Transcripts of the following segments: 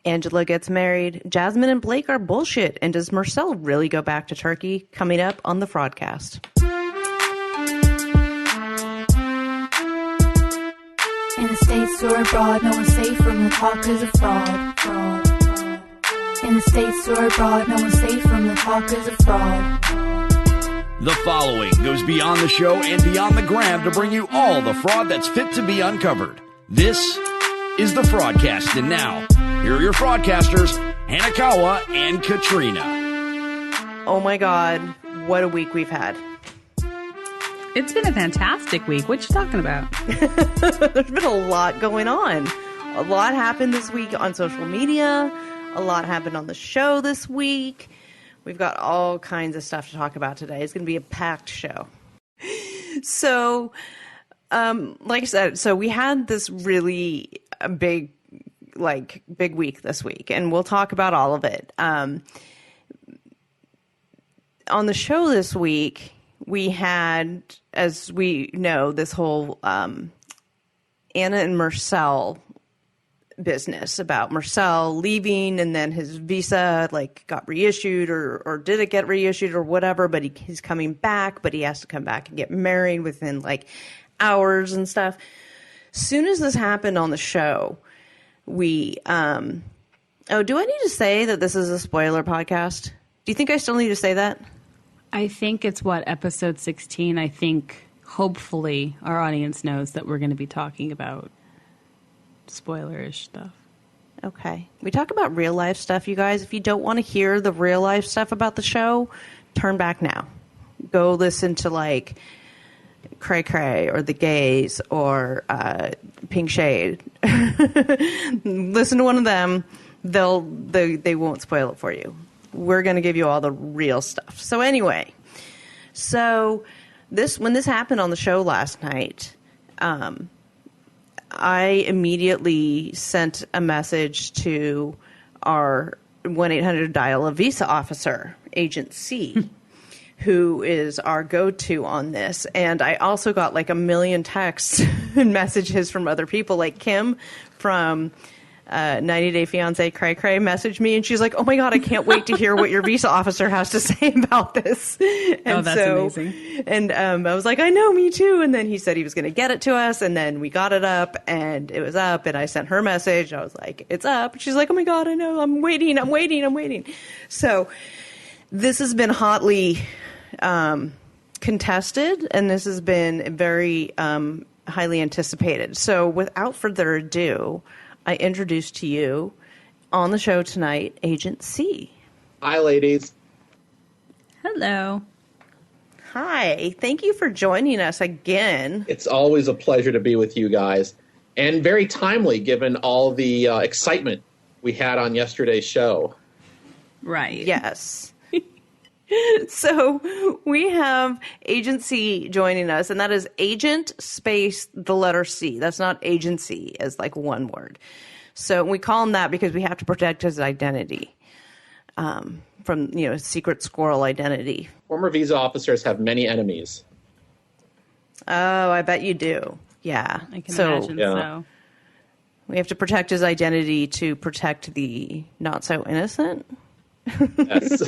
Angela gets married. Jasmine and Blake are bullshit. And does Marcel really go back to Turkey? Coming up on the Fraudcast. In the States or abroad, no one's safe from the talkers of fraud. In the States or abroad, no one's safe from the talkers of fraud. The following goes beyond the show and beyond the gram to bring you all the fraud that's fit to be uncovered. This is the Fraudcast, and now, here are your fraudcasters, Hanakawa and Katrina. Oh my God, what a week we've had. It's been a fantastic week. What you talking about? There's been a lot going on. A lot happened this week on social media. A lot happened on the show this week. We've got all kinds of stuff to talk about today. It's going to be a packed show. So, like I said, so we had this really big week this week, and we'll talk about all of it. On the show this week, we had, as we know, this whole Anna and Marcel business about Marcel leaving, and then his visa got reissued or did it get reissued or whatever, but he's coming back, but he has to come back and get married within hours and stuff. Soon as this happened on the show, we do I need to say that this is a spoiler podcast? Do you think I still need to say that? I think it's episode 16. I think hopefully our audience knows that we're going to be talking about spoilerish stuff. Okay. We talk about real life stuff, you guys. If you don't want to hear the real life stuff about the show, turn back now. Go listen to Cray Cray or The Gays or Pink Shade. Listen to one of them. They won't spoil it for you. We're going to give you all the real stuff. So anyway, when this happened on the show last night, I immediately sent a message to our 1-800-DIAL-A-VISA officer, Agent C, who is our go-to on this. And I also got a million texts and messages from other people, like Kim from 90 Day Fiancé Cray Cray messaged me, and she's like, oh my God, I can't wait to hear what your visa officer has to say about this. And that's amazing. And I was like, I know, me too. And then he said he was going to get it to us, and then we got it up, and it was up, and I sent her message. I was like, it's up. She's like, oh my God, I know, I'm waiting. So this has been hotly contested, and this has been very highly anticipated. So without further ado, I introduce to you on the show tonight, Agent C. Hi, ladies. Hello. Hi. Thank you for joining us again. It's always a pleasure to be with you guys, and very timely given all the excitement we had on yesterday's show. Right. Yes. So we have Agent C joining us, and that is Agent space the letter C. That's not agency as one word. So we call him that because we have to protect his identity from, secret squirrel identity. Former visa officers have many enemies. Oh, I bet you do. Yeah. I can imagine so. We have to protect his identity to protect the not so innocent. Yes.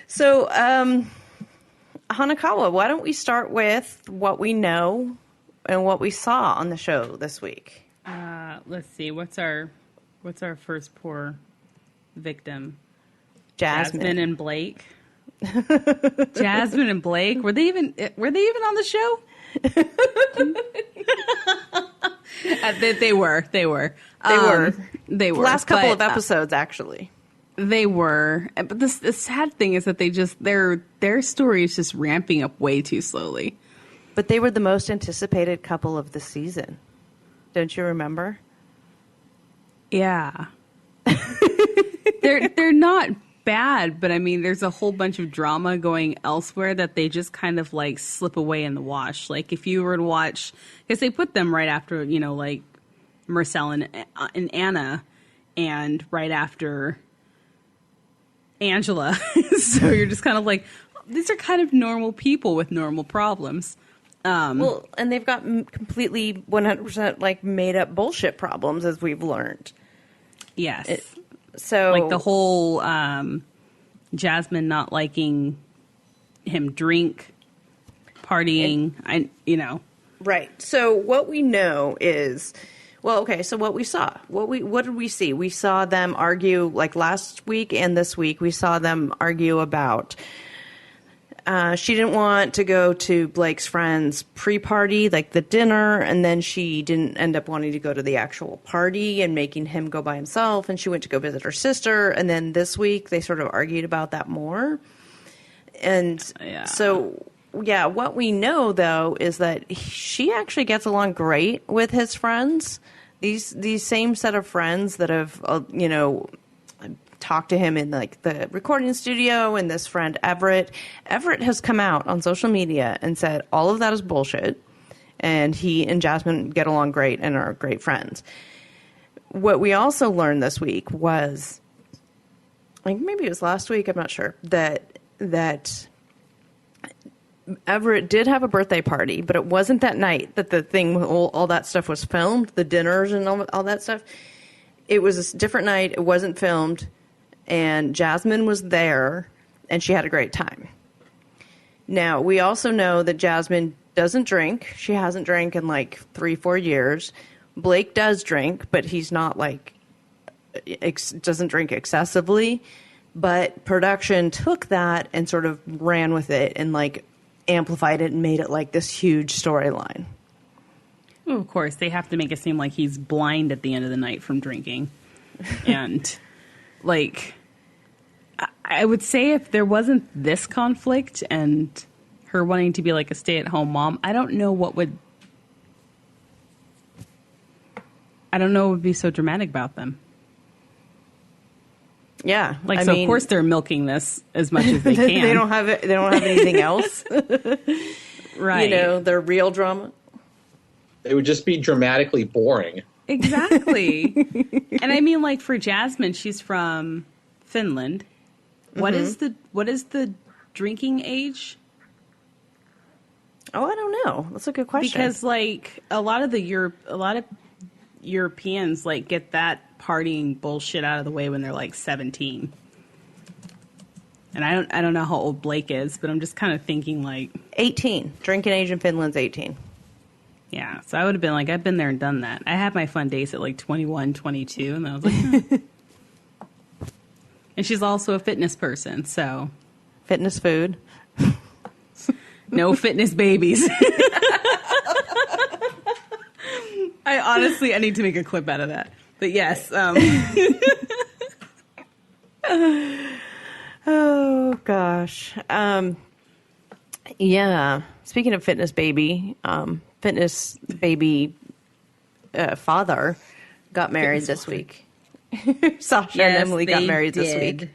So, Hanakawa, why don't we start with what we know and what we saw on the show this week? Let's see. What's our first poor victim? Jasmine and Blake. Jasmine and Blake. Were they even on the show? They were. They were. The last couple of episodes, actually. They were, but the sad thing is that their story is just ramping up way too slowly. But they were the most anticipated couple of the season. Don't you remember? Yeah. They're not bad, but I mean, there's a whole bunch of drama going elsewhere that they just kind of slip away in the wash. If you were to watch, because they put them right after, Marcel and Anna, and right after Angela. So you're just kind of these are kind of normal people with normal problems. Well, and they've got completely 100% like made up bullshit problems, as we've learned. Yes. So like the whole Jasmine not liking him drink, partying, Right. So what we know is, well, okay, so what we saw, what did we see? We saw them argue, like last week and this week, we saw them argue about she didn't want to go to Blake's friend's pre-party, like the dinner, and then she didn't end up wanting to go to the actual party and making him go by himself, and she went to go visit her sister, and then this week they sort of argued about that more. And so, yeah, what we know, though, is that she actually gets along great with his friends. These same set of friends that have, talked to him in like the recording studio, and this friend Everett has come out on social media and said all of that is bullshit, and he and Jasmine get along great and are great friends. What we also learned this week was, like maybe it was last week, I'm not sure, that Everett did have a birthday party, but it wasn't that night that the thing, all that stuff was filmed, the dinners and all that stuff. It was a different night. It wasn't filmed. And Jasmine was there, and she had a great time. Now, we also know that Jasmine doesn't drink. She hasn't drank in like 3-4 years. Blake does drink, but he's not like, doesn't drink excessively. But production took that and sort of ran with it and like amplified it and made it like this huge storyline. Well, of course, they have to make it seem like he's blind at the end of the night from drinking. And like, I would say if there wasn't this conflict and her wanting to be like a stay-at-home mom, I don't know what would be so dramatic about them. Yeah, like I mean, of course they're milking this as much as they can. They don't have it. They don't have anything else, right? They're real drama. It would just be dramatically boring. Exactly. And I mean, like for Jasmine, she's from Finland. What is the drinking age? Oh, I don't know. That's a good question. Because like a lot of Europeans like get that partying bullshit out of the way when they're like 17. And I don't know how old Blake is, but I'm just kind of thinking like 18. Drinking age in Finland's 18. Yeah, so I would have been like, I've been there and done that. I had my fun days at like 21, 22, and I was like, And she's also a fitness person, so. Fitness food. No fitness babies. I need to make a clip out of that. But yes. Oh, gosh. Yeah. Speaking of fitness baby father got married this week. Sasha and Emily got married this week.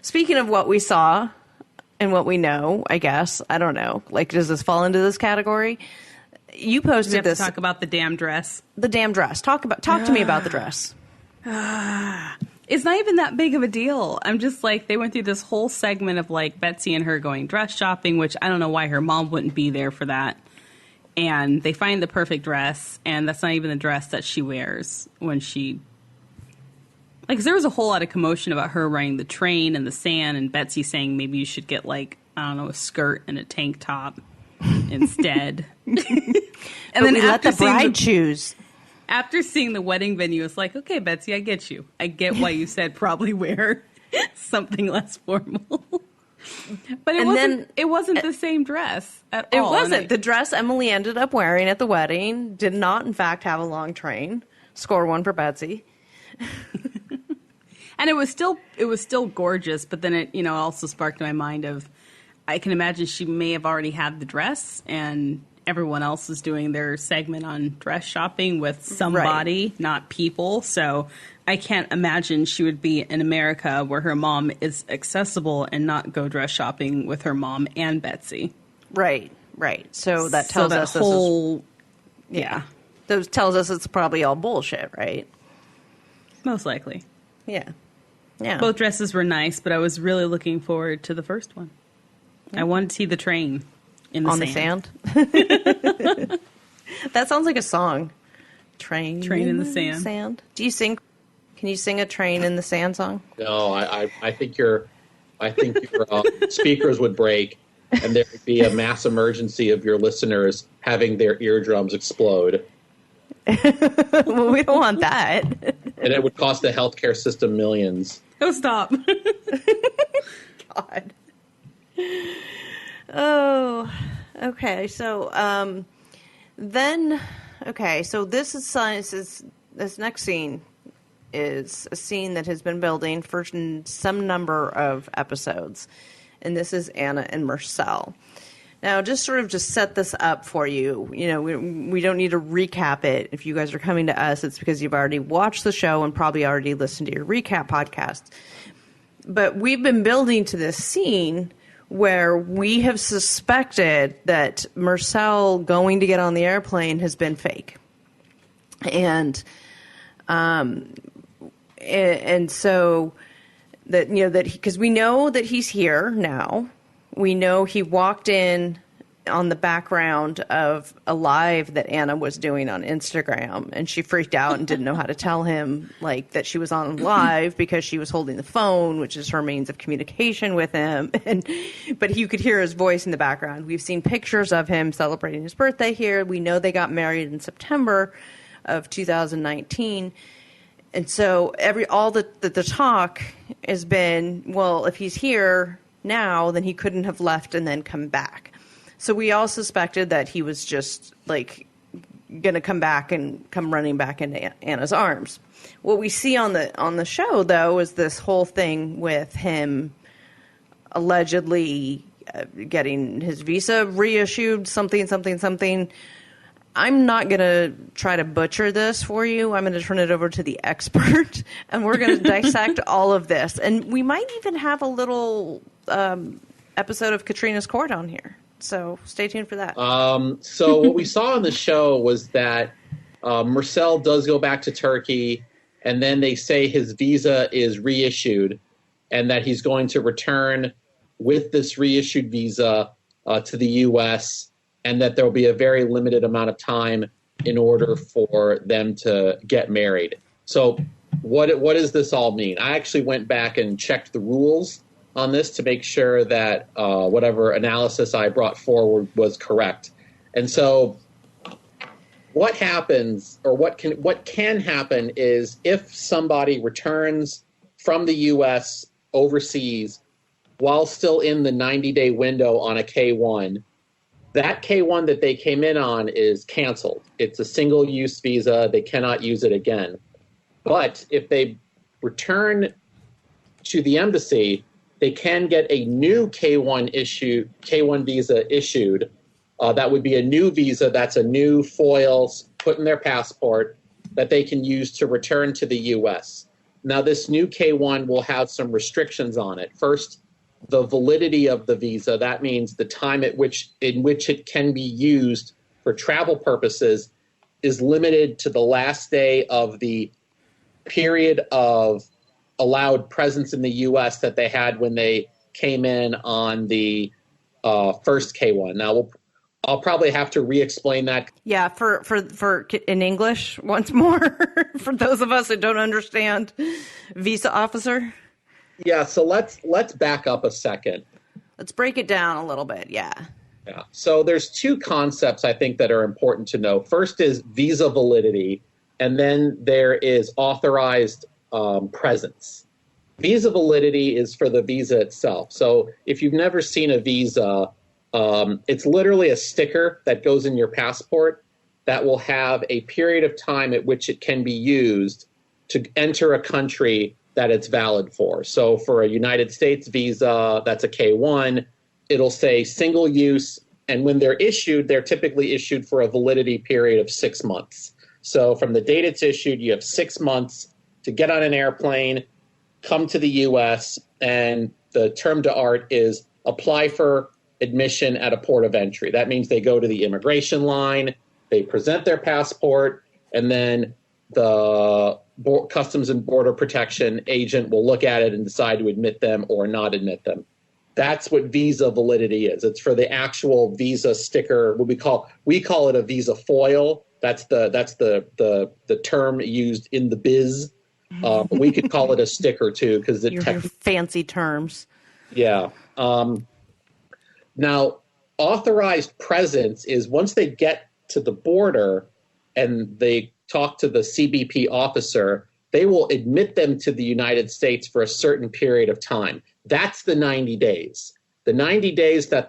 Speaking of what we saw and what we know, I guess, I don't know. Like, does this fall into this category? You posted this. Talk about the damn dress. The damn dress. Talk to me about the dress. It's not even that big of a deal. I'm just like, they went through this whole segment of like Betsy and her going dress shopping, which I don't know why her mom wouldn't be there for that. And they find the perfect dress, and that's not even the dress that she wears when she... Like, 'cause there was a whole lot of commotion about her riding the train and the sand, and Betsy saying maybe you should get, like, I don't know, a skirt and a tank top instead. And then we let the bride choose. After seeing the wedding venue, it's like, okay, Betsy, I get you. I get why you said probably wear something less formal. But it wasn't the same dress at all. It wasn't. The dress Emily ended up wearing at the wedding did not, in fact, have a long train. Score one for Betsy. And it was still gorgeous, but then it, also sparked my mind of, I can imagine she may have already had the dress, and everyone else is doing their segment on dress shopping with somebody, not people. So I can't imagine she would be in America where her mom is accessible and not go dress shopping with her mom and Betsy. Right. So that tells us that tells us it's probably all bullshit, right? Most likely. Yeah. Both dresses were nice, but I was really looking forward to the first one. I wanted to see the train. In the on sand. the sand. That sounds like a song. Train in the sand. Do you sing? Can you sing a train in the sand song? No, I think your speakers would break, and there would be a mass emergency of your listeners having their eardrums explode. Well, we don't want that. And it would cost the healthcare system millions. Oh, stop. God. Oh, okay. So, so this next scene is a scene that has been building for some number of episodes, and this is Anna and Marcel. Now, just set this up for you. You know, we don't need to recap it. If you guys are coming to us, it's because you've already watched the show and probably already listened to your recap podcast. But we've been building to this scene where we have suspected that Marcel going to get on the airplane has been fake. And so that, you know, that because we know that he's here now. We know he walked in on the background of a live that Anna was doing on Instagram, and she freaked out and didn't know how to tell him like that she was on live because she was holding the phone, which is her means of communication with him. But you could hear his voice in the background. We've seen pictures of him celebrating his birthday here. We know they got married in September of 2019. And so all the talk has been, well, if he's here now, then he couldn't have left and then come back. So we all suspected that he was just like going to come back and come running back into Anna's arms. What we see on the show, though, is this whole thing with him allegedly getting his visa reissued, something. I'm not going to try to butcher this for you. I'm going to turn it over to the expert, and we're going to dissect all of this. And we might even have a little episode of Katrina's Court on here. So stay tuned for that. So what we saw on the show was that Marcel does go back to Turkey, and then they say his visa is reissued and that he's going to return with this reissued visa to the U.S., and that there will be a very limited amount of time in order for them to get married. So what does this all mean? I actually went back and checked the rules on this to make sure that whatever analysis I brought forward was correct. And so what happens, or what can happen, is if somebody returns from the U.S. overseas while still in the 90-day window on a K-1, that K-1 that they came in on is canceled. It's a single-use visa. They cannot use it again. But if they return to the embassy, they can get a new K-1 visa issued. That would be a new visa. That's a new foil put in their passport that they can use to return to the U.S. Now, this new K-1 will have some restrictions on it. First, the validity of the visa. That means the time in which it can be used for travel purposes is limited to the last day of the period of allowed presence in the U.S. that they had when they came in on the first K-1. Now, I'll probably have to re-explain that. Yeah, for in English once more for those of us that don't understand visa officer. Yeah, so let's back up a second. Let's break it down a little bit. Yeah. So there's two concepts I think that are important to know. First is visa validity, and then there is authorized presence. Visa validity is for the visa itself. So if you've never seen a visa, it's literally a sticker that goes in your passport that will have a period of time at which it can be used to enter a country that it's valid for. So for a United States visa, that's a K-1, it'll say single use, and when they're issued, they're typically issued for a validity period of 6 months. So from the date it's issued, you have 6 months to get on an airplane, come to the U.S., and the term d'art is apply for admission at a port of entry. That means they go to the immigration line, they present their passport, and then the Customs and Border Protection agent will look at it and decide to admit them or not admit them. That's what visa validity is. It's for the actual visa sticker. What we call it a visa foil. That's the term used in the biz. We could call it a sticker too, because your fancy terms. Yeah. Now, authorized presence is once they get to the border and they talk to the CBP officer, they will admit them to the United States for a certain period of time. That's the 90 days. The 90 days that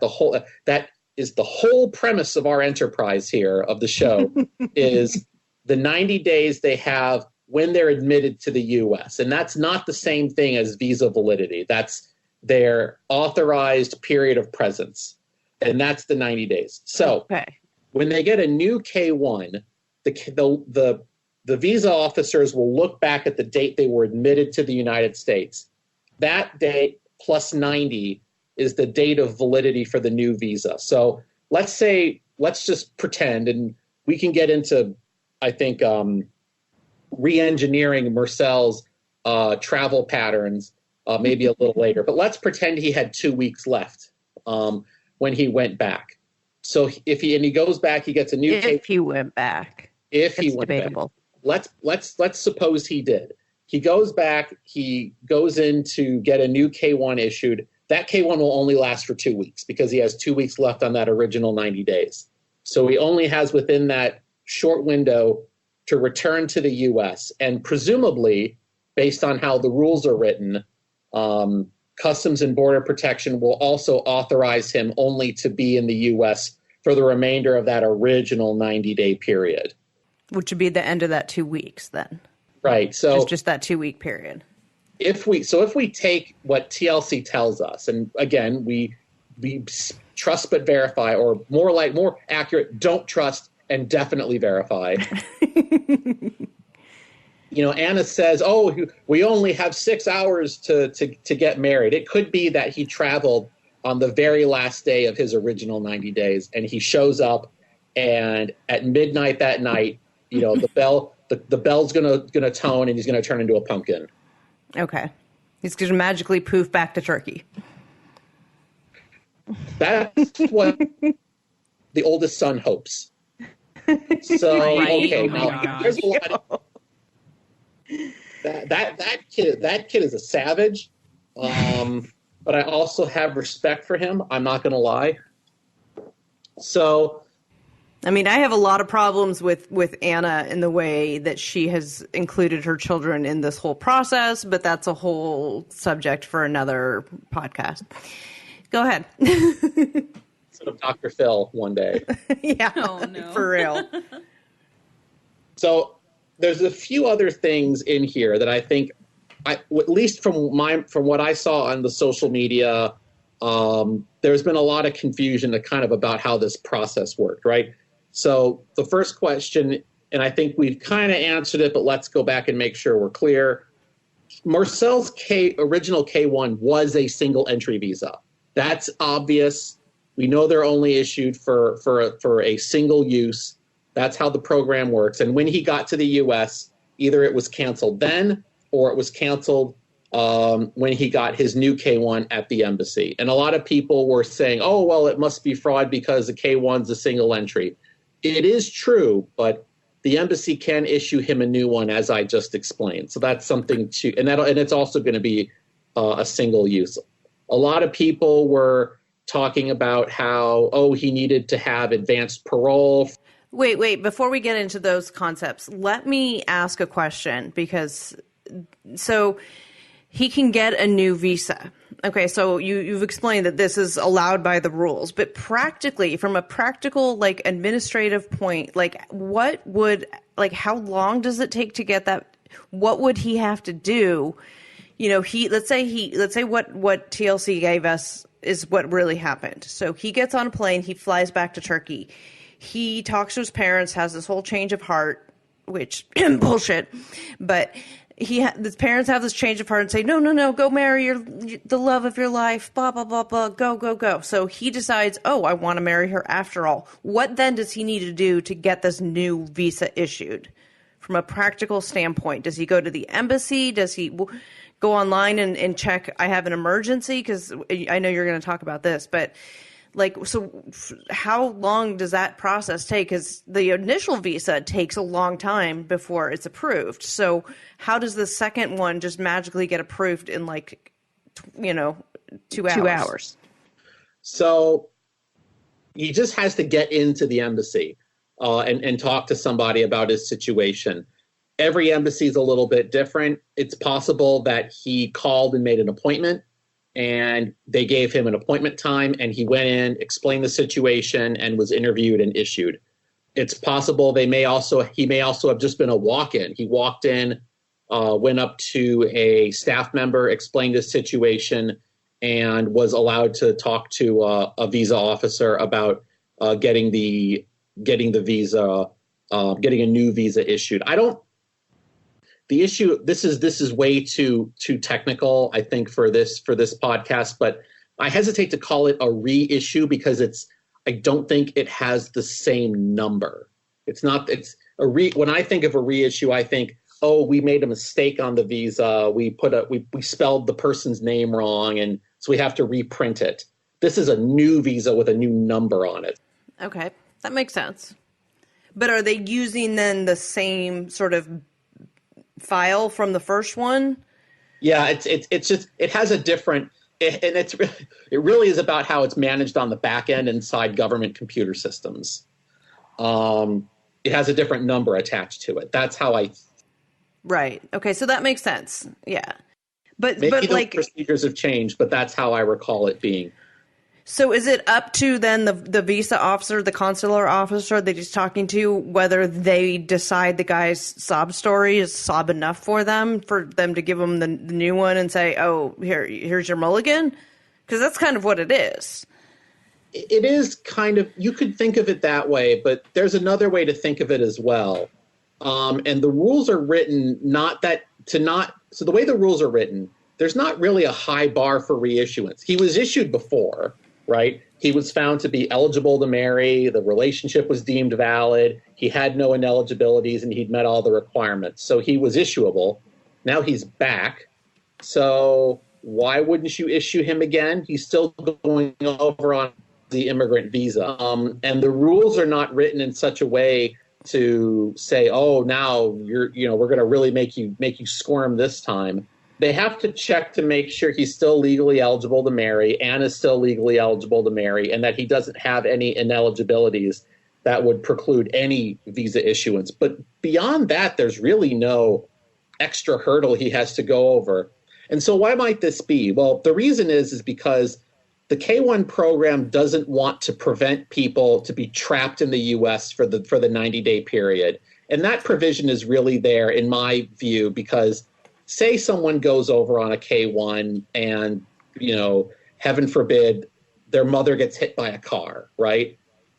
is the whole premise of our enterprise here of the show is the 90 days they have when they're admitted to the U.S. And that's not the same thing as visa validity. That's their authorized period of presence. And that's the 90 days. So when they get a new K-1, the visa officers will look back at the date they were admitted to the United States. That date plus 90 is the date of validity for the new visa. So let's just pretend, and we can get into, I think, re-engineering Marcel's travel patterns maybe a little later. But let's pretend he had 2 weeks left when he went back. So if he goes back, he gets a new. If he went back, if he went debatable. Back, let's suppose he did. He goes back. He goes in to get a new K-1 issued. That K-1 will only last for 2 weeks because he has 2 weeks left on that original 90 days. So he only has within that short window to return to the U.S. And presumably, based on how the rules are written, Customs and Border Protection will also authorize him only to be in the U.S. for the remainder of that original 90-day period. Which would be the end of that 2 weeks then. Right. So just that 2 week period. If we take what TLC tells us, and again, we trust but verify, or more accurate, don't trust and definitely verify. Anna says, "Oh, we only have 6 hours to get married." It could be that he traveled on the very last day of his original 90 days, and he shows up, and at midnight that night, the bell's gonna tone, and he's gonna turn into a pumpkin. Okay, he's gonna magically poof back to Turkey. That's what the oldest son hopes. So okay, now there's a lot of, that kid is a savage, but I also have respect for him. I'm not going to lie. So, I mean, I have a lot of problems with Anna in the way that she has included her children in this whole process, but that's a whole subject for another podcast. Go ahead. Sort of Dr. Phil one day. Yeah, oh, no. For real. So there's a few other things in here that I think, at least from what I saw on the social media, there's been a lot of confusion about how this process worked, right? So the first question, and I think we've kind of answered it, but let's go back and make sure we're clear. Marcel's original K-1 was a single entry visa. That's obvious. We know they're only issued for a single use. That's how the program works. And when he got to the U.S., either it was canceled then or it was canceled when he got his new K-1 at the embassy. And a lot of people were saying, oh, well, it must be fraud because the K-1's a single entry. It is true, but the embassy can issue him a new one, as I just explained. So that's something and it's also going to be a single use. A lot of people were talking about how, he needed to have advanced parole. Wait, before we get into those concepts, let me ask a question so he can get a new visa. Okay, so you've explained that this is allowed by the rules, but practically, from a practical, administrative point, how long does it take to get that? What would he have to do? Let's say what TLC gave us is what really happened. So he gets on a plane, he flies back to Turkey. He talks to his parents, has this whole change of heart, which bullshit, but his parents have this change of heart and say, no, go marry the love of your life, blah, blah, blah, blah, go. So he decides, I want to marry her after all. What then does he need to do to get this new visa issued from a practical standpoint? Does he go to the embassy? Does he go online and check, I have an emergency? Because I know you're going to talk about this, but how long does that process take? Because the initial visa takes a long time before it's approved. So how does the second one just magically get approved in 2 hours? 2 hours. So he just has to get into the embassy and talk to somebody about his situation. Every embassy is a little bit different. It's possible that he called and made an appointment, and they gave him an appointment time, and he went in, explained the situation, and was interviewed and issued. It's possible he may also have just been a walk-in. He walked in, went up to a staff member, explained his situation, and was allowed to talk to a visa officer about getting the visa, getting a new visa issued. The issue, this is way too technical, I think, for this podcast, but I hesitate to call it a reissue because I don't think it has the same number. When I think of a reissue, I think, oh, we made a mistake on the visa. We spelled the person's name wrong, and so we have to reprint it. This is a new visa with a new number on it. Okay, that makes sense. But are they using then the same sort of file from the first one? Yeah, it's just, it has a different, it really is about how it's managed on the back end inside government computer systems. It has a different number attached to it. That's how Right. Okay, so that makes sense. Yeah. But maybe those procedures have changed, but that's how I recall it being. So is it up to then the visa officer, the consular officer that he's talking to, whether they decide the guy's sob story is sob enough for them to give him the new one and say, oh, here's your mulligan? Because that's kind of what it is. It is kind of, you could think of it that way, but there's another way to think of it as well. And the rules are written so the way the rules are written, there's not really a high bar for reissuance. He was issued before, right? He was found to be eligible to marry. The relationship was deemed valid. He had no ineligibilities, and he'd met all the requirements. So he was issuable. Now he's back. So why wouldn't you issue him again? He's still going over on the immigrant visa. And the rules are not written in such a way to say, oh, now we're going to really make you squirm this time. They have to check to make sure he's still legally eligible to marry, Anna's still legally eligible to marry, and that he doesn't have any ineligibilities that would preclude any visa issuance. But beyond that, there's really no extra hurdle he has to go over. And so why might this be? Well, the reason is because the K-1 program doesn't want to prevent people to be trapped in the U.S. for the 90-day period. And that provision is really there, in my view, because say someone goes over on a K-1 and, heaven forbid, their mother gets hit by a car, right?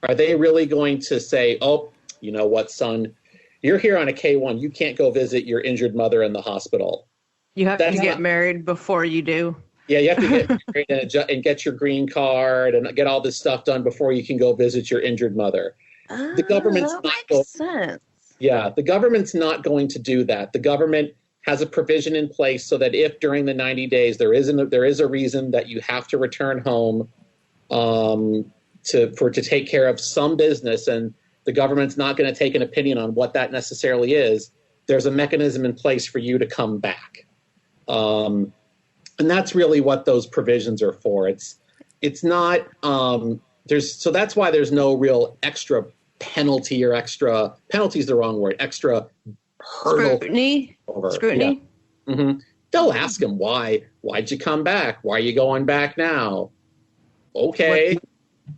Are they really going to say, oh, you know what, son, you're here on a K-1, you can't go visit your injured mother in the hospital? You have to get married before you do. Yeah, you have to get married and get your green card and get all this stuff done before you can go visit your injured mother. The government's that makes sense. Yeah, the government's not going to do that. The government has a provision in place so that if during the 90 days there is a reason that you have to return home to take care of some business, and the government's not going to take an opinion on what that necessarily is, there's a mechanism in place for you to come back. And that's really what those provisions are for. It's not so that's why there's no real extra penalty or extra penalty is the wrong word. Extra hurdle. Scrutiny. Yeah. Mm-hmm. They'll ask him why'd you come back? Why are you going back now? Okay.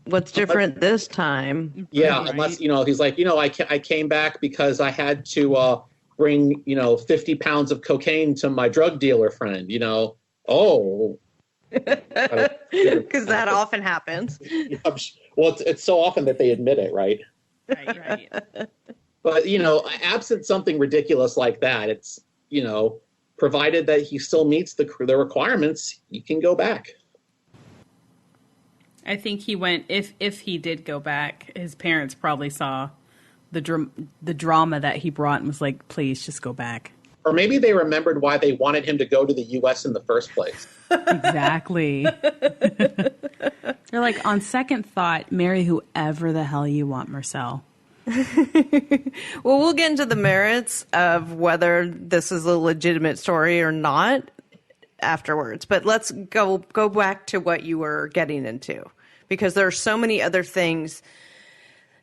What's different this time? Yeah, right. Unless he's like, I came back because I had to bring 50 pounds of cocaine to my drug dealer friend. Oh, because that often happens. Well, it's so often that they admit it, right? Right. But absent something ridiculous like that, it's provided that he still meets the requirements, you can go back. I think he went, if he did go back, his parents probably saw the drama that he brought and was like, please just go back. Or maybe they remembered why they wanted him to go to the U.S. in the first place. Exactly. They're like, on second thought, marry whoever the hell you want, Marcel. Well, we'll get into the merits of whether this is a legitimate story or not afterwards. But let's go back to what you were getting into, because there are so many other things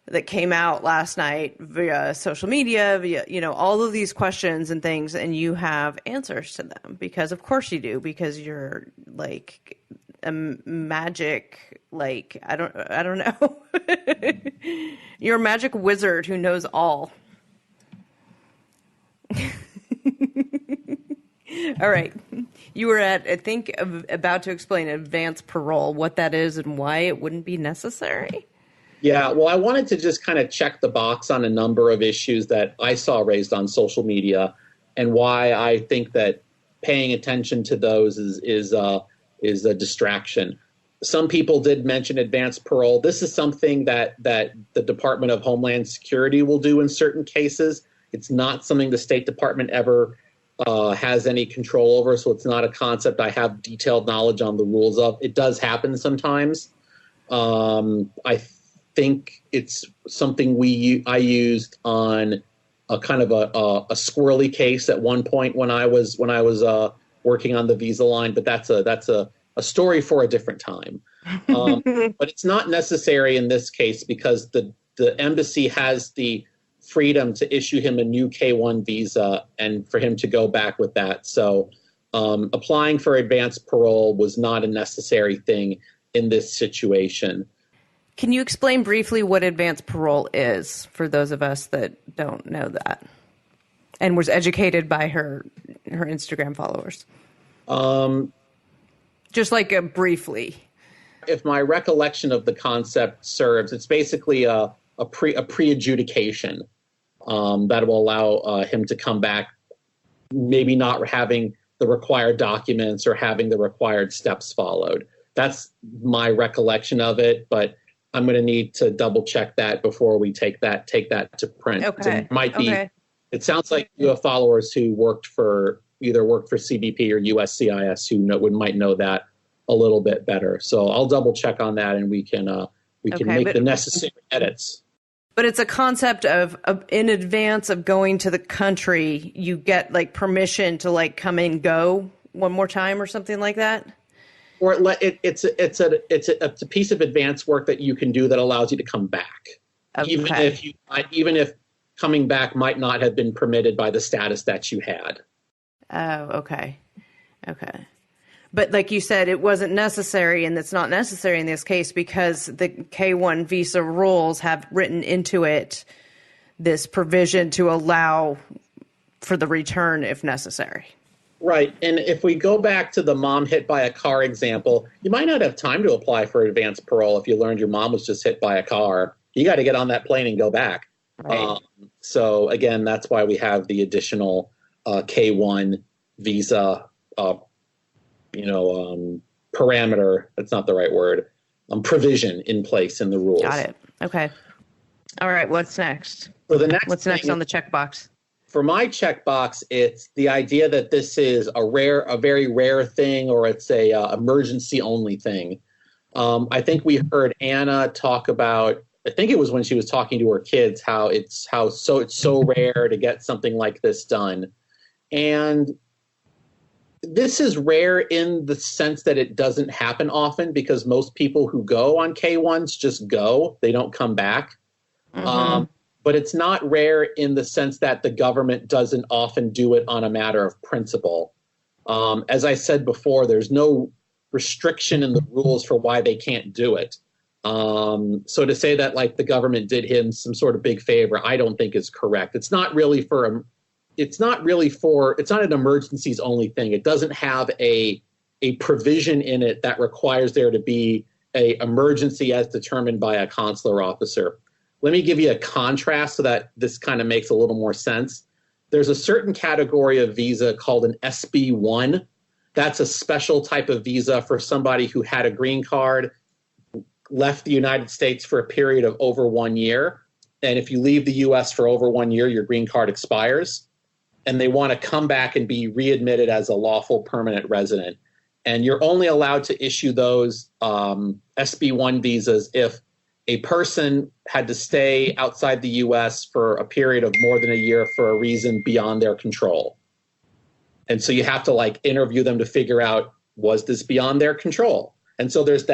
that came out last night via social media, via, all of these questions and things, and you have answers to them, because of course you do, because you're like a magic, like, I don't know. You're a magic wizard who knows all. All right. You were about to explain advance parole, what that is and why it wouldn't be necessary. Yeah, well, I wanted to just kind of check the box on a number of issues that I saw raised on social media, and why I think that paying attention to those is a distraction. Some people did mention advanced parole. This is something that the Department of Homeland Security will do in certain cases. It's not something the State Department ever has any control over, so it's not a concept I have detailed knowledge on the rules of. It does happen sometimes. I think it's something I used on a kind of a squirrely case at one point when I was working on the visa line, but that's a story for a different time. But it's not necessary in this case, because the embassy has the freedom to issue him a new K-1 visa and for him to go back with that. So applying for advanced parole was not a necessary thing in this situation. Can you explain briefly what advanced parole is for those of us that don't know that and was educated by her Instagram followers? Just like briefly. If my recollection of the concept serves, it's basically a pre-adjudication that will allow him to come back, maybe not having the required documents or having the required steps followed. That's my recollection of it, but I'm going to need to double check that before we take that to print. Okay. It might be. Okay. It sounds like you have followers who worked for CBP or USCIS who might know that a little bit better. So I'll double check on that, and we can make the necessary edits. But it's a concept of in advance of going to the country, you get like permission to like come and go one more time or something like that. Or it's a piece of advanced work that you can do that allows you to come back, even if coming back might not have been permitted by the status that you had. Oh, okay. But like you said, it wasn't necessary, and it's not necessary in this case because the K-1 visa rules have written into it this provision to allow for the return if necessary. Right. And if we go back to the mom hit by a car example, you might not have time to apply for advanced parole if you learned your mom was just hit by a car. You got to get on that plane and go back. Right. So, again, that's why we have the additional K-1 visa, parameter. That's not the right word. Provision in place in the rules. Got it. Okay. All right. What's next? So what's next on the checkbox? For my checkbox, it's the idea that this is a very rare thing, or it's a emergency only thing. I think we heard Anna talk about. I think it was when she was talking to her kids how it's so rare to get something like this done, and this is rare in the sense that it doesn't happen often because most people who go on K-1s just go; they don't come back. Mm-hmm. But it's not rare in the sense that the government doesn't often do it on a matter of principle. As I said before, there's no restriction in the rules for why they can't do it. So to say that like the government did him some sort of big favor, I don't think is correct. It's not an emergencies only thing. It doesn't have a provision in it that requires there to be an emergency as determined by a consular officer. Let me give you a contrast so that this kind of makes a little more sense. There's a certain category of visa called an SB1. That's a special type of visa for somebody who had a green card, left the United States for a period of over 1 year, and if you leave the U.S. for over 1 year, your green card expires, and they want to come back and be readmitted as a lawful permanent resident. And you're only allowed to issue those SB1 visas if a person had to stay outside the U.S. for a period of more than a year for a reason beyond their control. And so you have to like interview them to figure out, was this beyond their control? And so there's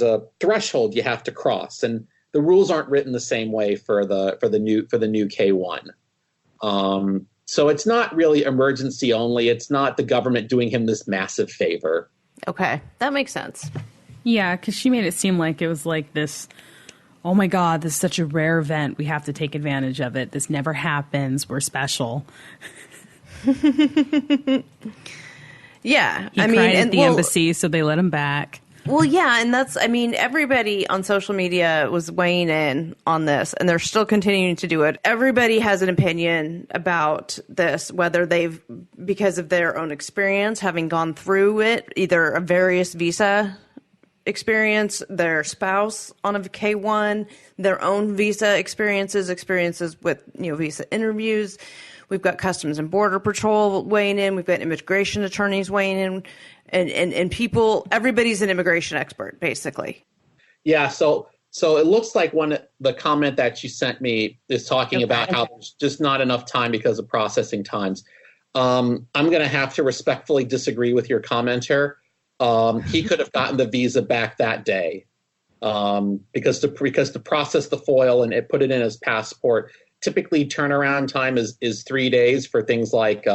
a threshold you have to cross, and the rules aren't written the same way for the new K-1. So it's not really emergency only. It's not the government doing him this massive favor. Okay, that makes sense. Yeah, because she made it seem like it was like this, oh my God, this is such a rare event. We have to take advantage of it. This never happens. We're special. Yeah. He cried at the embassy, so they let him back. Well, yeah, and everybody on social media was weighing in on this, and they're still continuing to do it. Everybody has an opinion about this, whether they've, because of their own experience, having gone through it, either a various visa experience, their spouse on a K-1, their own visa experiences with, visa interviews. We've got Customs and Border Patrol weighing in. We've got immigration attorneys weighing in. And people, everybody's an immigration expert, basically. Yeah, so it looks like the comment that you sent me is talking about how there's just not enough time because of processing times. I'm going to have to respectfully disagree with your commenter. He could have gotten the visa back that day because to process the foil and put it in his passport, typically turnaround time is 3 days for things like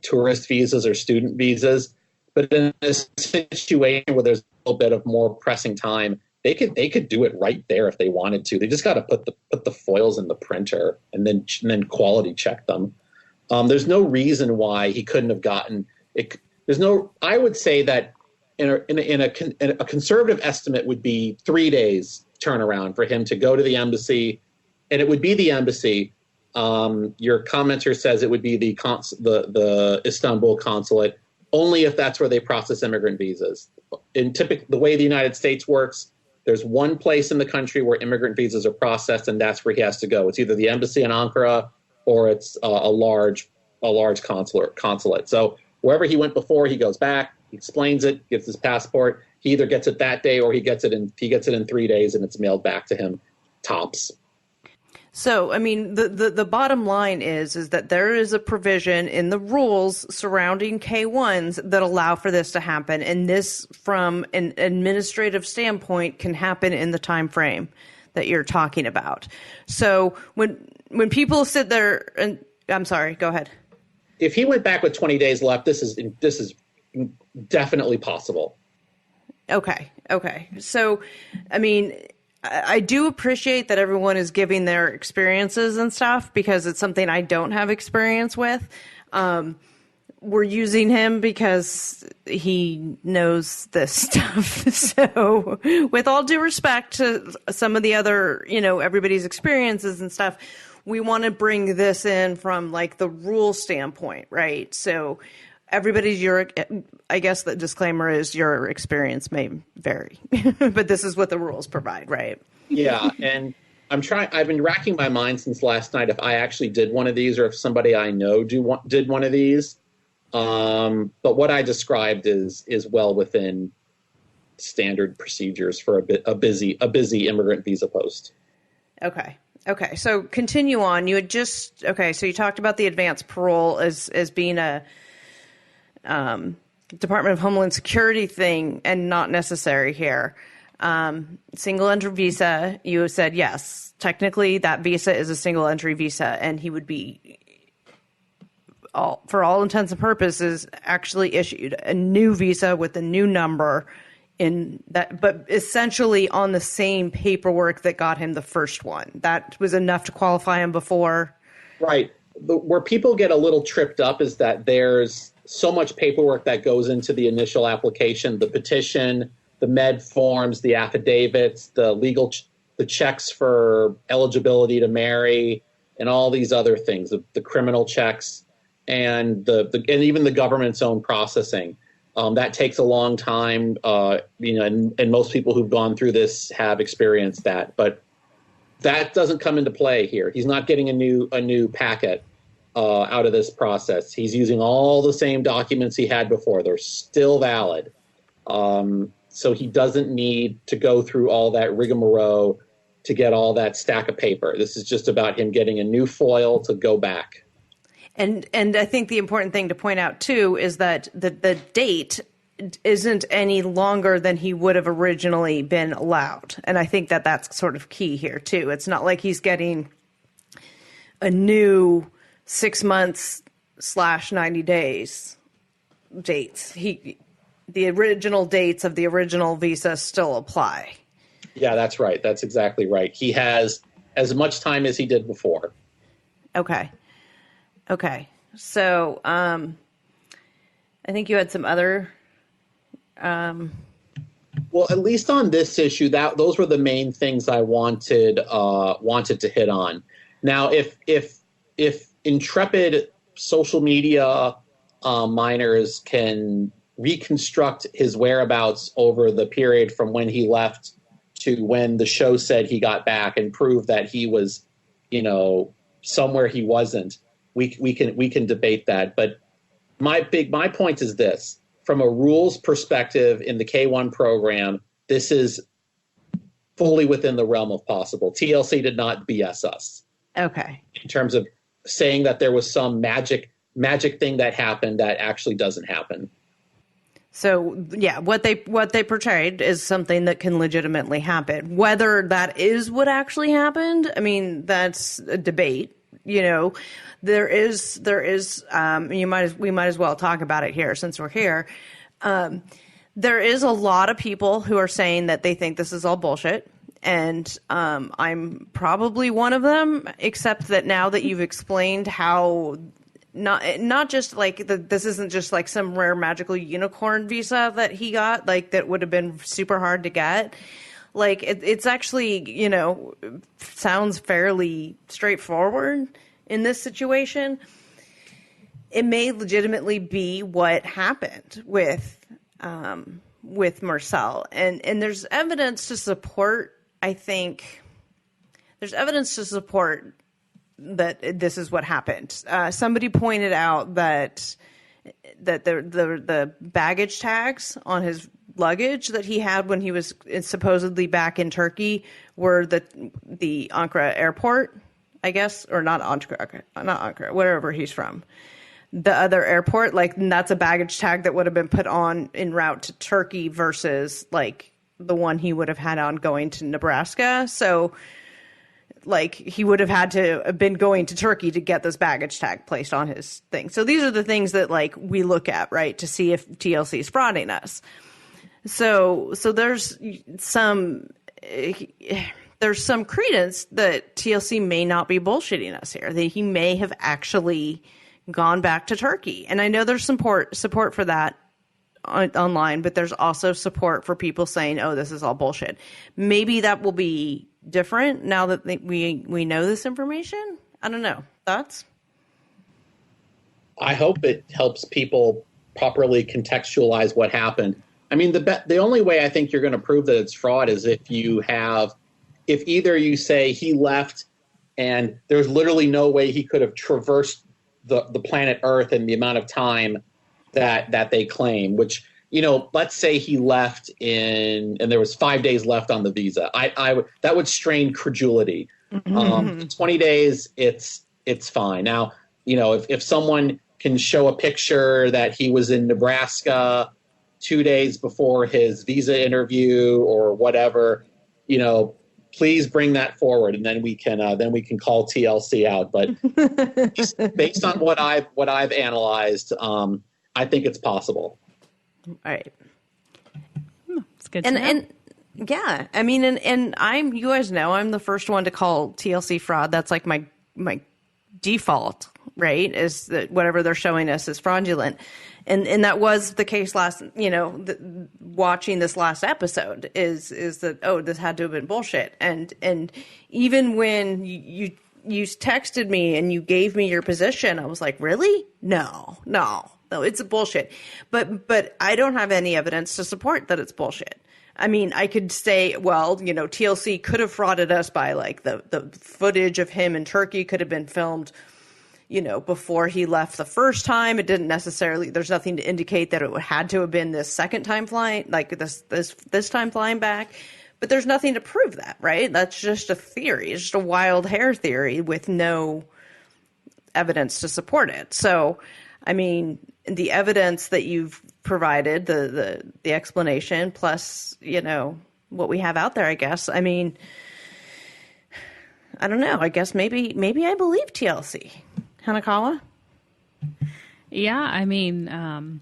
tourist visas or student visas. But in a situation where there's a little bit of more pressing time, they could do it right there if they wanted to. They just got to put the foils in the printer and then quality check them. There's no reason why he couldn't have gotten it. I would say that in a conservative estimate would be 3 days turnaround for him to go to the embassy, and it would be the embassy. Your commenter says it would be the Istanbul consulate. Only if that's where they process immigrant visas. The way the United States works, there's one place in the country where immigrant visas are processed, and that's where he has to go. It's either the embassy in Ankara or it's a large consulate. So wherever he went before, he goes back, he explains it, gets his passport. He either gets it that day or he gets it in 3 days, and it's mailed back to him. Tops. So, the bottom line is that there is a provision in the rules surrounding K-1s that allow for this to happen. And this, from an administrative standpoint, can happen in the time frame that you're talking about. So when people sit there and I'm sorry, go ahead. If he went back with 20 days left, this is definitely possible. Okay. So, I do appreciate that everyone is giving their experiences and stuff because it's something I don't have experience with. We're using him because he knows this stuff. So with all due respect to some of the other, everybody's experiences and stuff, we want to bring this in from like the rule standpoint, right? So I guess the disclaimer is your experience may vary, but this is what the rules provide, right? Yeah, and I've been racking my mind since last night if I actually did one of these or if somebody I know did one of these. But what I described is well within standard procedures for a busy immigrant visa post. Okay. So continue on. So you talked about the advanced parole as being a Department of Homeland Security thing and not necessary here. Single entry visa, you said yes. Technically, that visa is a single entry visa, and he would be, for all intents and purposes, actually issued a new visa with a new number in that, but essentially on the same paperwork that got him the first one. That was enough to qualify him before. Right. Where people get a little tripped up is that there's so much paperwork that goes into the initial application, the petition, the med forms, the affidavits, the checks for eligibility to marry, and all these other things, the criminal checks, and and even the government's own processing. That takes a long time, and most people who've gone through this have experienced that. But that doesn't come into play here. He's not getting a new packet out of this process. He's using all the same documents he had before. They're still valid. So he doesn't need to go through all that rigmarole to get all that stack of paper. This is just about him getting a new foil to go back. And I think the important thing to point out, too, is that the date isn't any longer than he would have originally been allowed. And I think that that's sort of key here, too. It's not like he's getting a new 6 months / 90 days dates. The original dates of the original visa still apply. Yeah, that's right. That's exactly right. He has as much time as he did before. Okay. So I think you had some other... Well, at least on this issue, those were the main things I wanted to hit on. Now, if intrepid social media miners can reconstruct his whereabouts over the period from when he left to when the show said he got back and prove that he was, somewhere he wasn't, we can debate that. But my point is this: from a rules perspective in the K1 program, this is fully within the realm of possible. TLC did not BS us. Okay. In terms of saying that there was some magic thing that happened that actually doesn't happen. So, yeah, what they portrayed is something that can legitimately happen. Whether that is what actually happened, I mean, that's a debate. There is we might as well talk about it here since we're here. There is a lot of people who are saying that they think this is all bullshit. And I'm probably one of them, except that now that you've explained how not just like this isn't just like some rare magical unicorn visa that he got, like that would have been super hard to get. Like it's actually, sounds fairly straightforward in this situation. It may legitimately be what happened with Marcel, and there's evidence to support. I think there's evidence to support that this is what happened. Somebody pointed out that the baggage tags on his luggage that he had when he was supposedly back in Turkey were the Ankara airport, I guess, or not Ankara, wherever he's from. The other airport, like that's a baggage tag that would have been put on en route to Turkey versus like the one he would have had on going to Nebraska. So like he would have had to have been going to Turkey to get this baggage tag placed on his thing. So these are the things that like we look at, right, to see if TLC is frauding us. So there's some credence that TLC may not be bullshitting us here, that he may have actually gone back to Turkey. And I know there's support for that online, but there's also support for people saying, oh, this is all bullshit. Maybe that will be different now that we know this information. I don't know. Thoughts? I hope it helps people properly contextualize what happened. I mean, the only way I think you're going to prove that it's fraud is if either you say he left and there's literally no way he could have traversed the planet Earth in the amount of time that they claim, which, let's say he left and there was 5 days left on the visa. That would strain credulity. 20 days, it's fine. Now, if someone can show a picture that he was in Nebraska 2 days before his visa interview or whatever, please bring that forward, and then we can call TLC out. But just based on what I've analyzed, I think it's possible. All right. It's good to know. And yeah, I mean, and you guys know, I'm the first one to call TLC fraud. That's like my default, right? Is that whatever they're showing us is fraudulent. And that was the case watching this last episode is that, oh, this had to have been bullshit. And even when you texted me and you gave me your position, I was like, really? No, it's a bullshit. But I don't have any evidence to support that it's bullshit. I mean, I could say, well, TLC could have frauded us by like the footage of him in Turkey could have been filmed, before he left the first time. It didn't necessarily, there's nothing to indicate that it had to have been this second time flying, like this time flying back. But there's nothing to prove that, right? That's just a theory. It's just a wild hair theory with no evidence to support it. So, I mean, the evidence that you've provided, the explanation, plus, what we have out there, I guess. I mean, I don't know. I guess maybe I believe TLC. Hanakawa? Yeah, I mean,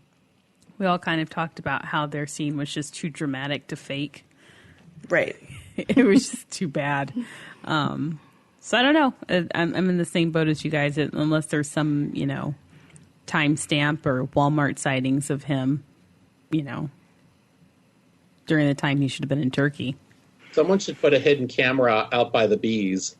we all kind of talked about how their scene was just too dramatic to fake. Right. It was just too bad. So I don't know. I'm in the same boat as you guys, unless there's some, timestamp or Walmart sightings of him, during the time he should have been in Turkey. Someone should put a hidden camera out by the bees.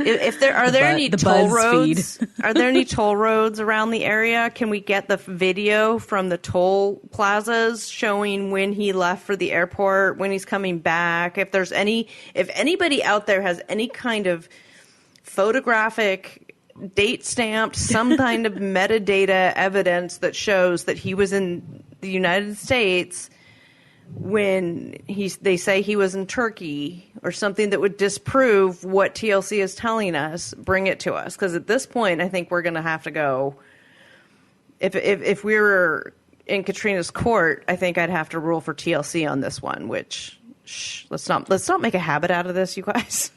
If there are there any toll roads? Are there any toll roads around the area? Can we get the video from the toll plazas showing when he left for the airport, when he's coming back? If anybody out there has any kind of photographic, date stamped, some kind of metadata evidence that shows that he was in the United States when they say he was in Turkey, or something that would disprove what TLC is telling us, bring it to us. Because at this point, I think we're going to have to go. If we were in Katrina's court, I think I'd have to rule for TLC on this one. Which, let's not make a habit out of this, you guys.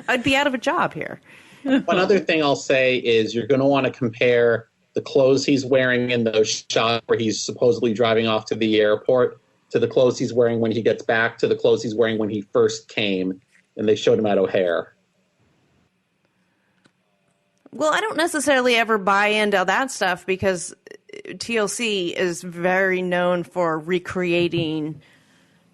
I'd be out of a job here. One other thing I'll say is you're going to want to compare the clothes he's wearing in those shots where he's supposedly driving off to the airport to the clothes he's wearing when he gets back to the clothes he's wearing when he first came, and they showed him at O'Hare. Well, I don't necessarily ever buy into that stuff because TLC is very known for recreating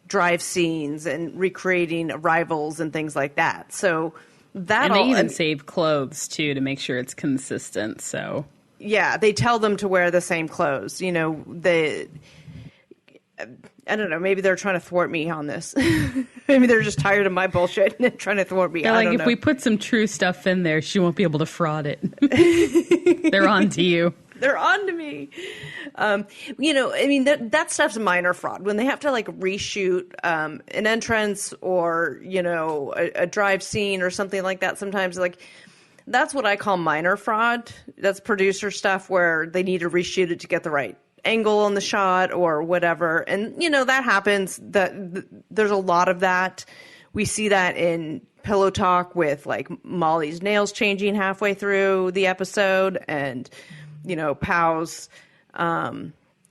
drive scenes and recreating arrivals and things like that. So that, and they even save clothes too to make sure it's consistent. So yeah, they tell them to wear the same clothes. I don't know. Maybe they're trying to thwart me on this. Maybe they're just tired of my bullshit and trying to thwart me. They're like, if we put some true stuff in there, she won't be able to fraud it. They're on to you. They're on to me. I mean, that stuff's minor fraud. When they have to like reshoot an entrance or, a drive scene or something like that, sometimes like that's what I call minor fraud. That's producer stuff where they need to reshoot it to get the right angle on the shot or whatever. And, that happens. There's a lot of that. We see that in Pillow Talk with like Molly's nails changing halfway through the episode and, Pow's,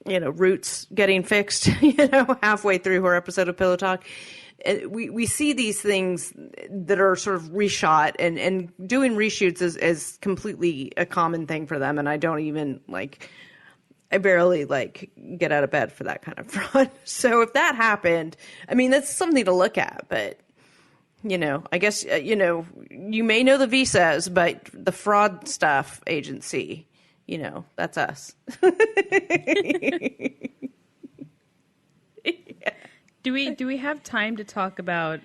roots getting fixed, halfway through her episode of Pillow Talk. We see these things that are sort of reshot and doing reshoots is completely a common thing for them. And I don't even I barely get out of bed for that kind of fraud. So if that happened, I mean, that's something to look at, but I guess, you may know the visas, but the fraud stuff agency, that's us. Yeah. Do we have time to talk about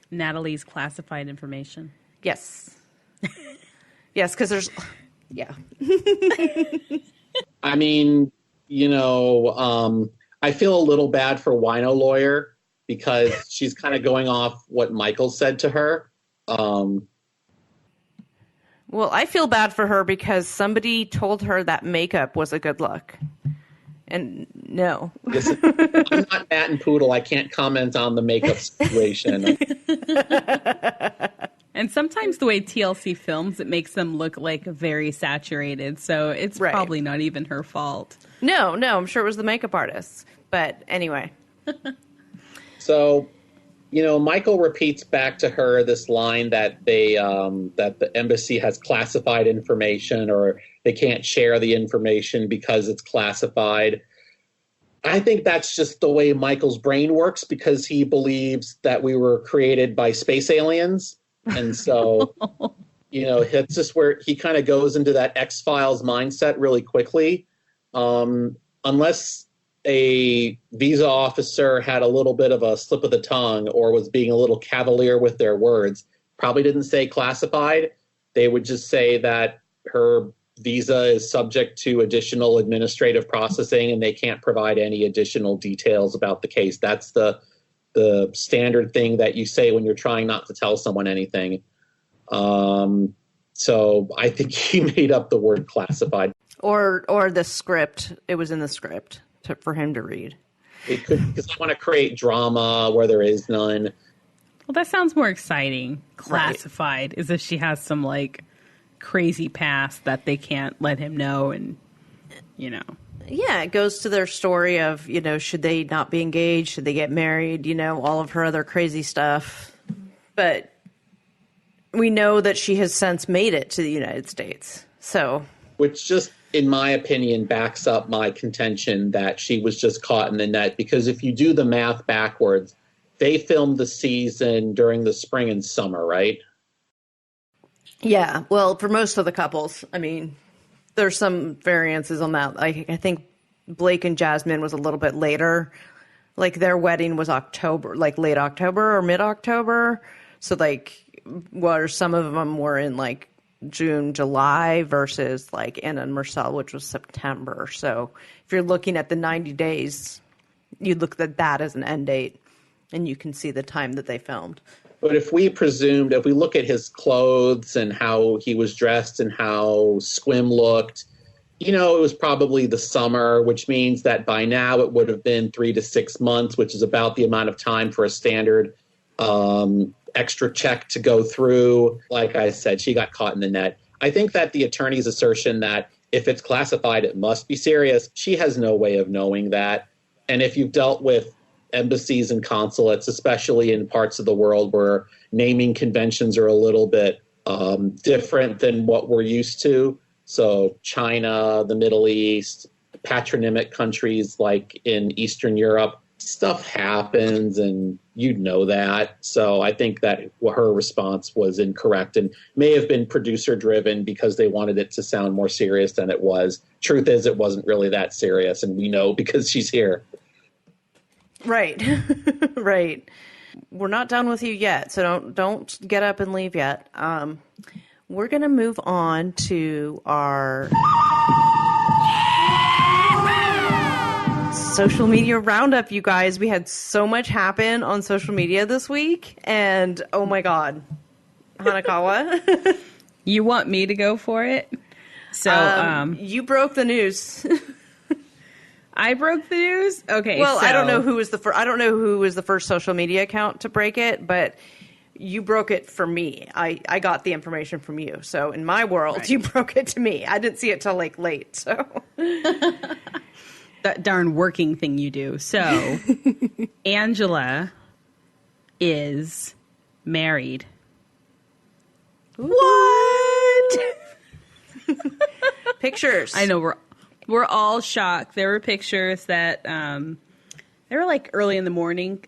Natalie's classified information? Yes. Yes, because there's, yeah. I mean, I feel a little bad for Wino Lawyer because she's kind of going off what Michael said to her. Well, I feel bad for her because somebody told her that makeup was a good look. And no. Listen, I'm not Matt and Poodle. I can't comment on the makeup situation. And sometimes the way TLC films, it makes them look like very saturated. So it's probably not even her fault. No, I'm sure it was the makeup artist. But anyway. So, Michael repeats back to her this line that that the embassy has classified information or they can't share the information because it's classified. I think that's just the way Michael's brain works because he believes that we were created by space aliens. And so, it's just where he kind of goes into that X-Files mindset really quickly. unless a visa officer had a little bit of a slip of the tongue or was being a little cavalier with their words, probably didn't say classified. They would just say that her visa is subject to additional administrative processing and they can't provide any additional details about the case. That's the standard thing that you say when you're trying not to tell someone anything. So I think he made up the word classified. Or the script. It was in the script for him to read. It could, because I want to create drama where there is none. Well, that sounds more exciting. Classified, as if she has some like crazy past that they can't let him know, and you know. Yeah, it goes to their story of, you know, should they not be engaged? Should they get married? You know, all of her other crazy stuff. But we know that she has since made it to the United States. So, which just, in my opinion, backs up my contention that she was just caught in the net. Because if you do the math backwards, they filmed the season during the spring and summer, right? Yeah, well, for most of the couples, I mean, there's some variances on that. I think Blake and Jasmine was a little bit later. Like their wedding was October, like late October or mid-October. So like, where some of them were in like June, July versus like Anna and Marcel, which was September. So if you're looking at the 90 days, you look at that as an end date and you can see the time that they filmed. But if we look at his clothes and how he was dressed and how Squim looked, you know, it was probably the summer, which means that by now it would have been 3 to 6 months, which is about the amount of time for a standard extra check to go through. Like I said, she got caught in the net. I think that the attorney's assertion that if it's classified, it must be serious, she has no way of knowing that. And if you've dealt with embassies and consulates, especially in parts of the world where naming conventions are a little bit different than what we're used to. So China, the Middle East, patronymic countries like in Eastern Europe, stuff happens and you'd know that. So I think that her response was incorrect and may have been producer driven because they wanted it to sound more serious than it was. Truth is, it wasn't really that serious, and we know because she's here. Right. Right. We're not done with you yet, so don't get up and leave yet. We're going to move on to our social media roundup, you guys. We had so much happen on social media this week, and oh my God. Hanakawa. You want me to go for it? So, you broke the news. I broke the news? Okay. Well, so, I don't know who was the first social media account to break it, but you broke it for me. I got the information from you. So in my world, right. You broke it to me. I didn't see it till like late. So that darn working thing you do. So Angela is married. What? Pictures. I know we're all shocked. There were pictures that they were like early in the morning,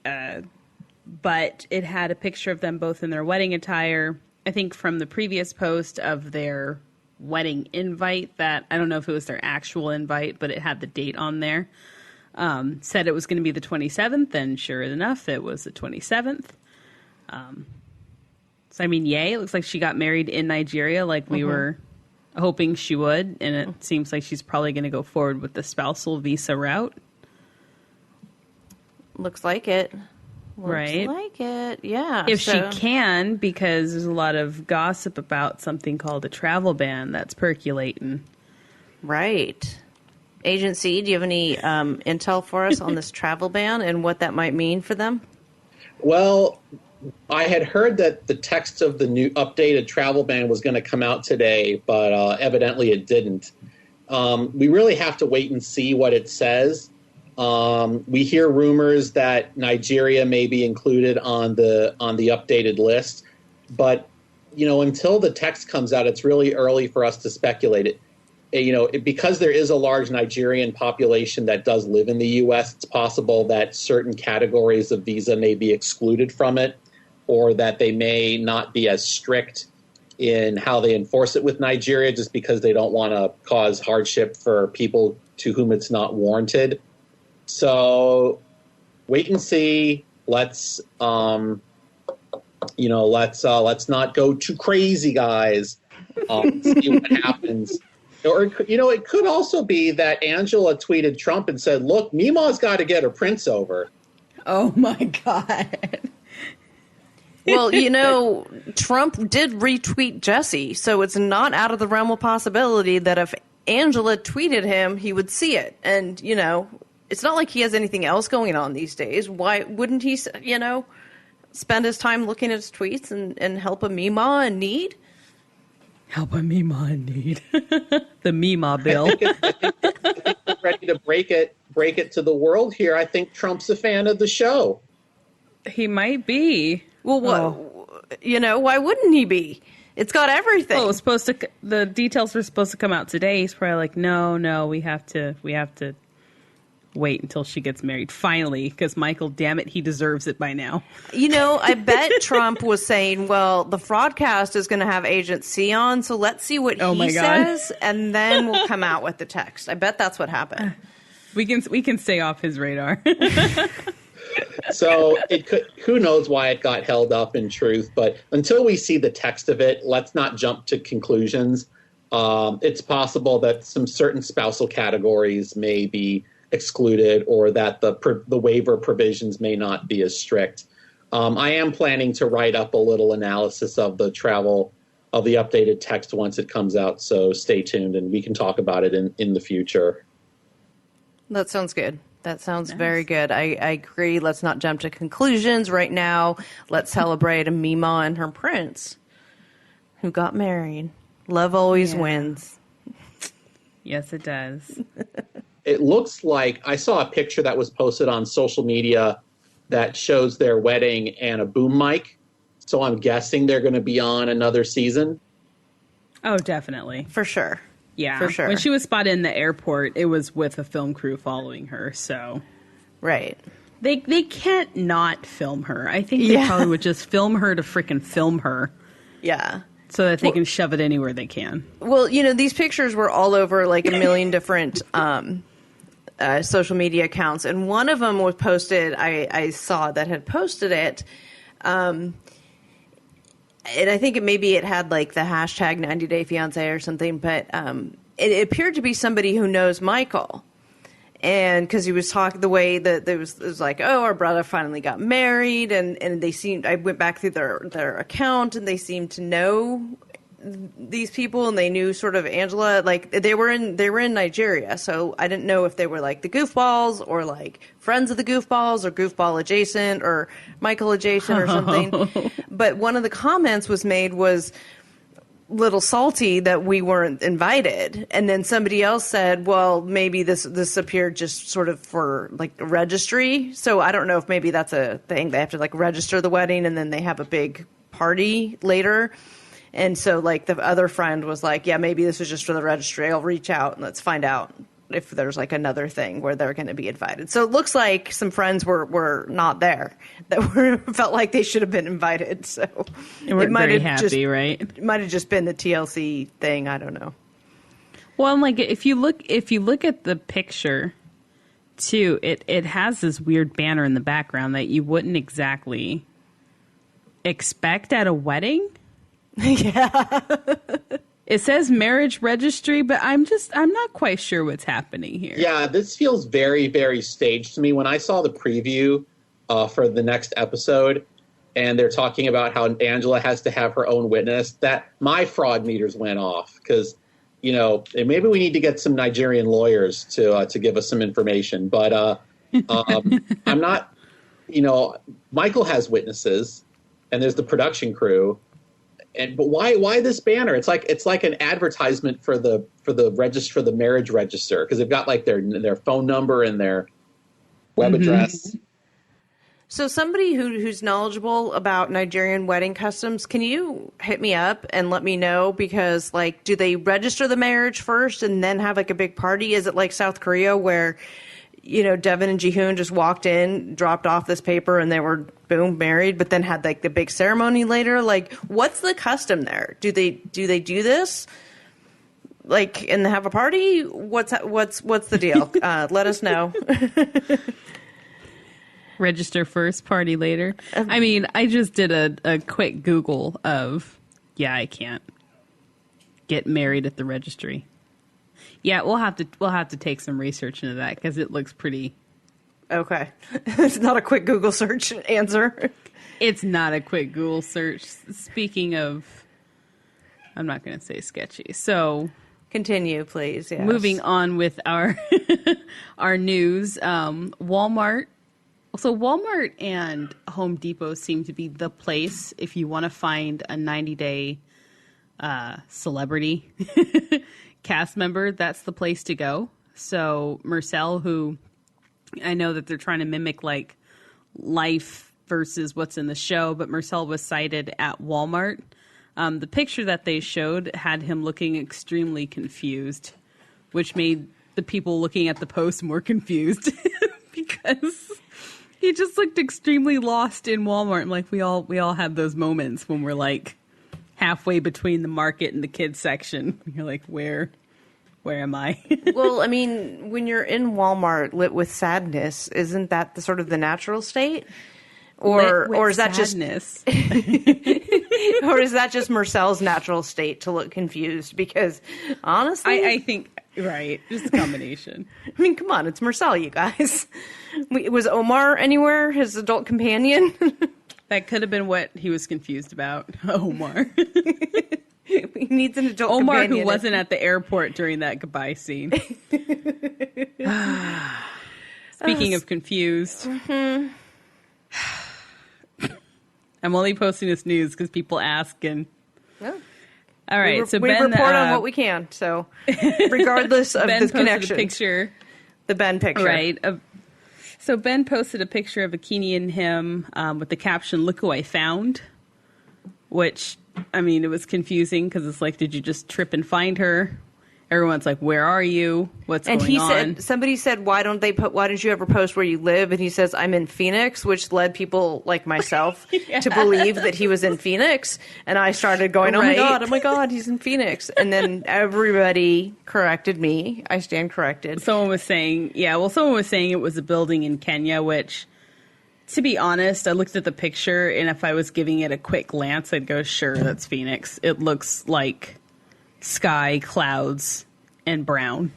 but it had a picture of them both in their wedding attire. I think from the previous post of their wedding invite that, I don't know if it was their actual invite, but it had the date on there. Said it was going to be the 27th, and sure enough, it was the 27th. So, I mean, yay. It looks like she got married in Nigeria like we were hoping she would, and it seems like she's probably going to go forward with the spousal visa route. Looks like it. Right. Looks like it, yeah. If she can, because there's a lot of gossip about something called a travel ban that's percolating. Right. Agent C, do you have any intel for us on this travel ban and what that might mean for them? Well, I had heard that the text of the new updated travel ban was going to come out today, but evidently it didn't. We really have to wait and see what it says. We hear rumors that Nigeria may be included on the updated list, but until the text comes out, it's really early for us to speculate it. Because there is a large Nigerian population that does live in the U.S., it's possible that certain categories of visa may be excluded from it, or that they may not be as strict in how they enforce it with Nigeria just because they don't want to cause hardship for people to whom it's not warranted. So wait and see. Let's let's not go too crazy, guys. See what happens. Or it could also be that Angela tweeted Trump and said, "Look, Mima's got to get her prince over." Oh my God. Well, Trump did retweet Jesse, so it's not out of the realm of possibility that if Angela tweeted him, he would see it. And, it's not like he has anything else going on these days. Why wouldn't he, spend his time looking at his tweets and help a Mima in need? Help a Mima in need. The Mima bill. I think we're ready to break it to the world here. I think Trump's a fan of the show. He might be. Well, why wouldn't he be? It's got everything. Oh, the details were supposed to come out today. He's probably like, no, we have to wait until she gets married finally, because Michael, damn it, he deserves it by now. I bet Trump was saying, well, the Fraudcast is going to have Agent C on, so let's see what he says, and then we'll come out with the text. I bet that's what happened. We can stay off his radar. So who knows why it got held up in truth, but until we see the text of it, let's not jump to conclusions. It's possible that some certain spousal categories may be excluded, or that the waiver provisions may not be as strict. I am planning to write up a little analysis of the updated text once it comes out, so stay tuned and we can talk about it in the future. That sounds good. That sounds very good. I agree. Let's not jump to conclusions right now. Let's celebrate a Mima and her prince who got married. Love always wins. Yes, it does. It looks like I saw a picture that was posted on social media that shows their wedding and a boom mic. So I'm guessing they're going to be on another season. Oh, definitely. For sure. Yeah. For sure. When she was spotted in the airport, it was with a film crew following her. So right. They can't not film her. I think they probably would just film her to freaking film her. Yeah. So that they can shove it anywhere they can. Well, these pictures were all over like a million different social media accounts, and one of them was posted. I saw that had posted it, and I think it had like the hashtag 90-day fiance or something. But it appeared to be somebody who knows Michael, and because he was talking the way that it was like, oh, our brother finally got married, and they seemed. I went back through their account, and they seemed to know these people, and they knew sort of Angela, like they were in Nigeria, so I didn't know if they were like the goofballs or like friends of the goofballs or goofball adjacent or Michael adjacent or something. But one of the comments was little salty that we weren't invited, and then somebody else said, well, maybe this appeared just sort of for like a registry. So I don't know if maybe that's a thing, they have to like register the wedding and then they have a big party later. And so, like, the other friend was like, yeah, maybe this was just for the registry. I'll reach out and let's find out if there's, like, another thing where they're going to be invited. So it looks like some friends were not there that felt like they should have been invited. So it might have happy, right? It might have just been the TLC thing. I don't know. Well, I'm like, if you look at the picture, too, it has this weird banner in the background that you wouldn't exactly expect at a wedding. Yeah. It says marriage registry, but I'm not quite sure what's happening here. Yeah, this feels very, very staged to me. When I saw the preview for the next episode, and they're talking about how Angela has to have her own witness, that my fraud meters went off because, maybe we need to get some Nigerian lawyers to give us some information. But I'm not, Michael has witnesses, and there's the production crew. But why this banner? It's like an advertisement for the marriage register, because they've got like their phone number and their web address. So somebody who's knowledgeable about Nigerian wedding customs, can you hit me up and let me know? Because like, do they register the marriage first and then have like a big party? Is it like South Korea where, Devin and Jihoon just walked in, dropped off this paper, and they were, boom, married, but then had like the big ceremony later? Like, what's the custom there? Do they do this? like and have a party? What's the deal? Let us know. Register first, party later. I mean, I just did a quick Google of, I can't get married at the registry. Yeah, we'll have to take some research into that because it looks pretty. Okay, it's not a quick Google search answer. It's not a quick Google search. Speaking of, I'm not going to say sketchy. So continue, please. Yes. Moving on with our our news, Walmart. So Walmart and Home Depot seem to be the place if you want to find a 90-day celebrity cast member. That's the place to go. So Marcel, who I know that they're trying to mimic like life versus what's in the show, but Marcel was sighted at Walmart. The picture that they showed had him looking extremely confused, which made the people looking at the post more confused because he just looked extremely lost in Walmart. And like we all have those moments when we're like halfway between the market and the kids section. You're like, where am I? Well, I mean, when you're in Walmart lit with sadness, isn't that the sort of the natural state? Or is that sadness. Or is that just Marcel's natural state to look confused? Because honestly, I think right, just a combination. I mean, come on, it's Marcel, you guys. Was Omar anywhere? His adult companion? That could have been what he was confused about. Omar. He needs an adult Omar, companion. who wasn't at the airport during that goodbye scene. Speaking of confused. Mm-hmm. I'm only posting this news because people ask and... Oh. All right, we report on what we can, so regardless of this connection. The Ben picture. Right. So Ben posted a picture of Akini and him with the caption, "Look who I found," which, I mean, it was confusing because it's like, did you just trip and find her? Everyone's like, where are you? What's going on? And he said, somebody said, why don't you ever post where you live? And he says, I'm in Phoenix, which led people like myself to believe that he was in Phoenix. And I started going, oh my God, he's in Phoenix. And then everybody corrected me. I stand corrected. Someone was saying it was a building in Kenya, which, to be honest, I looked at the picture and if I was giving it a quick glance, I'd go, sure, that's Phoenix. It looks like sky, clouds, and brown.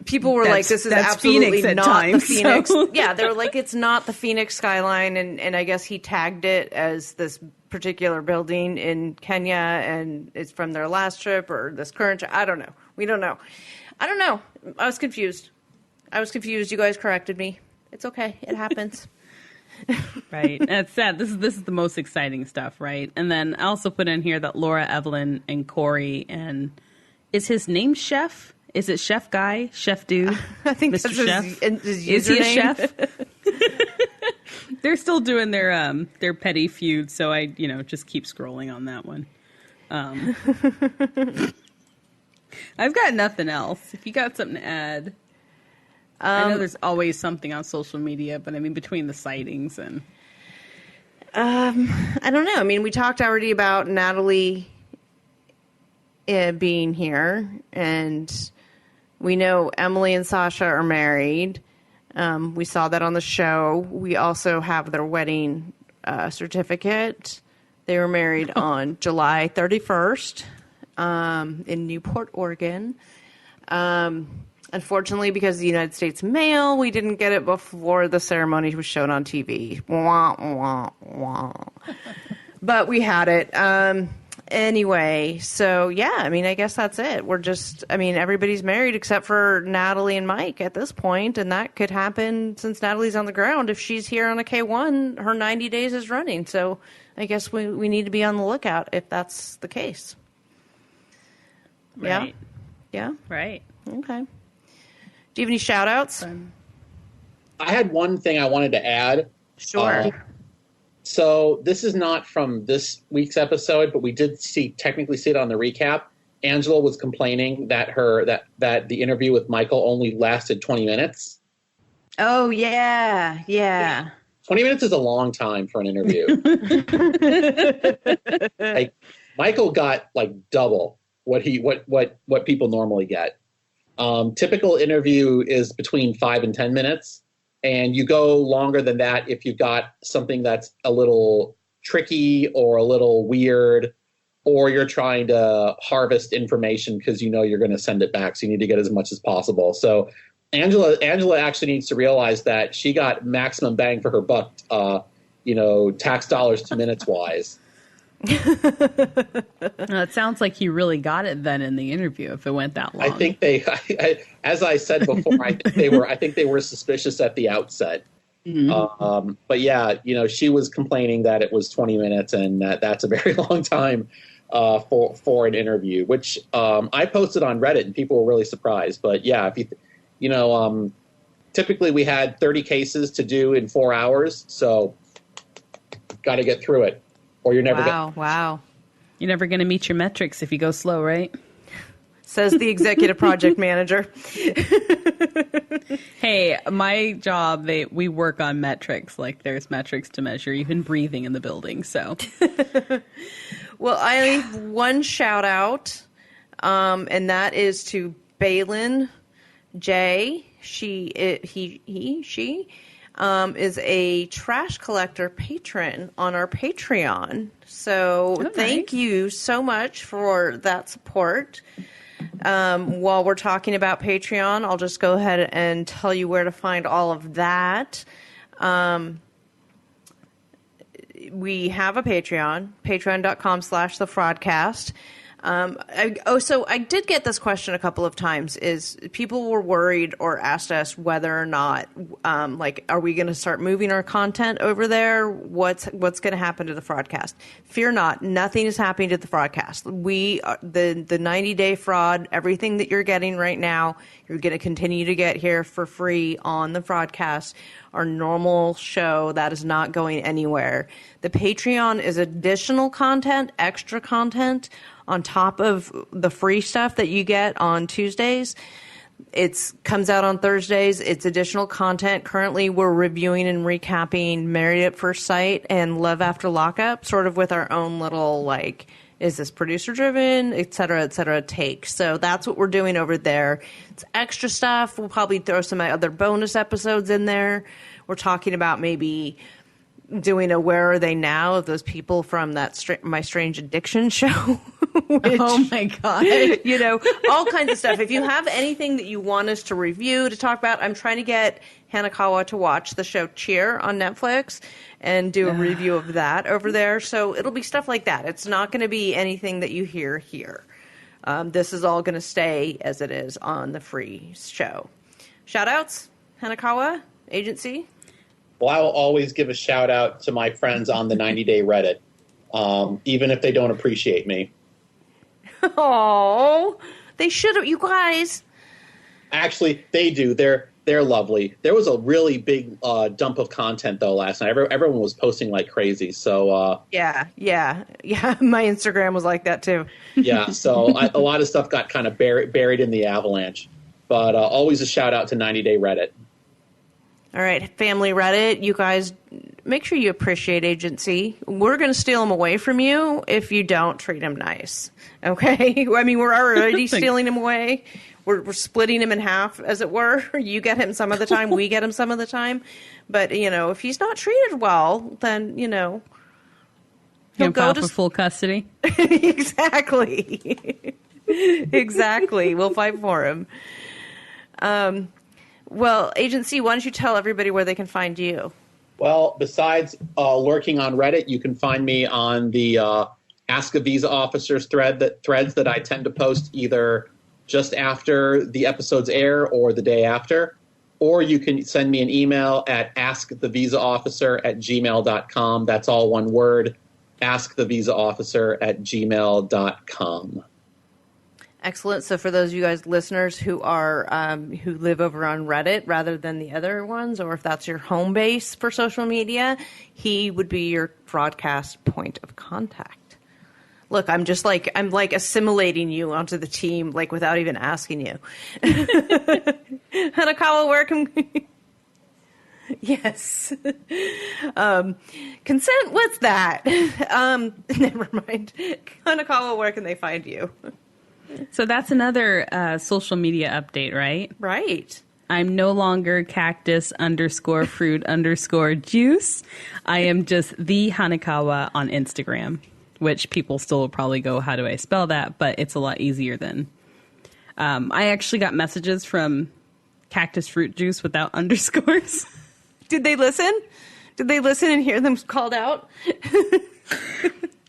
People were like, this is absolutely Phoenix not times, the Phoenix. So. Yeah, they were like, it's not the Phoenix skyline. And I guess he tagged it as this particular building in Kenya, and it's from their last trip or this current trip. I don't know. We don't know. I don't know. I was confused. You guys corrected me. It's okay. It happens. Right. That's sad. This is the most exciting stuff, right? And then I also put in here that Laura, Evelyn, and Corey, and is his name Chef? Is it Chef Guy? Chef Dude? I think Mr. that's Chef? his Is he a username. chef? They're still doing their petty feud, so I just keep scrolling on that one. I've got nothing else. If you got something to add. I know there's always something on social media, but I mean, between the sightings and... I don't know. I mean, we talked already about Natalie being here, and we know Emily and Sasha are married. We saw that on the show. We also have their wedding certificate. They were married on July 31st in Newport, Oregon. Unfortunately, because of the United States mail, we didn't get it before the ceremony was shown on TV. Wah, wah, wah. But we had it. Anyway, so yeah, I mean, I guess that's it. Everybody's married except for Natalie and Mike at this point, and that could happen since Natalie's on the ground. If she's here on a K1, her 90 days is running. So I guess we need to be on the lookout if that's the case. Right. Yeah? Right. Okay. Do you have any shout-outs? I had one thing I wanted to add. Sure. So this is not from this week's episode, but we did technically see it on the recap. Angela was complaining that that the interview with Michael only lasted 20 minutes. Oh, yeah. 20 minutes is a long time for an interview. Like, Michael got like double. what people normally get. Typical interview is between 5 and 10 minutes, and you go longer than that if you've got something that's a little tricky or a little weird, or you're trying to harvest information because you know you're going to send it back, so you need to get as much as possible. So Angela actually needs to realize that she got maximum bang for her buck, tax dollars to minutes wise. It sounds like he really got it then in the interview if it went that long. I think as I said before, I think they were suspicious at the outset. Mm-hmm. But yeah, she was complaining that it was 20 minutes and that's a very long time for an interview, which I posted on Reddit and people were really surprised. But yeah, if typically we had 30 cases to do in 4 hours, so got to get through it. Or you're never Wow. You're never going to meet your metrics if you go slow, right? Says the executive project manager. Hey, my job, we work on metrics. Like there's metrics to measure, even breathing in the building. So, well, I have one shout out, and that is to Balin J. She is a trash collector patron on our Patreon. So thank you so much for that support. While we're talking about Patreon, I'll just go ahead and tell you where to find all of that. We have a Patreon, patreon.com/thefraudcast. So I did get this question a couple of times, is people were worried or asked us whether or not, are we going to start moving our content over there? What's going to happen to the Fraudcast? Fear not, nothing is happening to the Fraudcast. We are the 90-day fraud, everything that you're getting right now, you're going to continue to get here for free on the Fraudcast. Our normal show, that is not going anywhere. The Patreon is additional content, extra content on top of the free stuff that you get on Tuesdays. It comes out on Thursdays. It's additional content. Currently, we're reviewing and recapping Married at First Sight and Love After Lockup, sort of with our own little, is this producer-driven, et cetera, take. So that's what we're doing over there. It's extra stuff. We'll probably throw some other bonus episodes in there. We're talking about maybe doing a Where Are They Now of those people from that My Strange Addiction show. Which, oh my God. All kinds of stuff. If you have anything that you want us to review, to talk about, I'm trying to get Hanakawa to watch the show Cheer on Netflix and do a review of that over there. So it'll be stuff like that. It's not going to be anything that you hear here. This is all going to stay as it is on the free show. Shout outs, Hanakawa, agency. Well, I will always give a shout out to my friends on the 90-day Reddit, even if they don't appreciate me. Oh, they should have, you guys. Actually, they do. They're lovely. There was a really big dump of content, though, last night. Everyone was posting like crazy. So Yeah. My Instagram was like that, too. Yeah, so a lot of stuff got kind of buried in the avalanche. But always a shout out to 90-day Reddit. All right, family Reddit, you guys, make sure you appreciate agency. We're going to steal them away from you if you don't treat them nice, okay? I mean, we're already stealing them away. We're splitting him in half, as it were. You get him some of the time, we get him some of the time. But, if he's not treated well, then, he'll go for full custody. Exactly. Exactly. We'll fight for him. Well, agency, why don't you tell everybody where they can find you? Well, besides lurking on Reddit, you can find me on the Ask a Visa Officers threads that I tend to post either just after the episodes air or the day after. Or you can send me an email at askthevisaofficer@gmail.com. That's all one word, askthevisaofficer@gmail.com. Excellent. So for those of you guys listeners who are who live over on Reddit rather than the other ones, or if that's your home base for social media, he would be your broadcast point of contact. Look, I'm assimilating you onto the team, without even asking you. Hanakawa, where can we? Yes. Consent. What's that? Never mind. Hanakawa, where can they find you? So that's another social media update, right? Right. I'm no longer cactus_fruit_juice. I am just the Hanakawa on Instagram, which people still will probably go, how do I spell that? But it's a lot easier than. I actually got messages from Cactus Fruit Juice without underscores. Did they listen? Did they listen and hear them called out?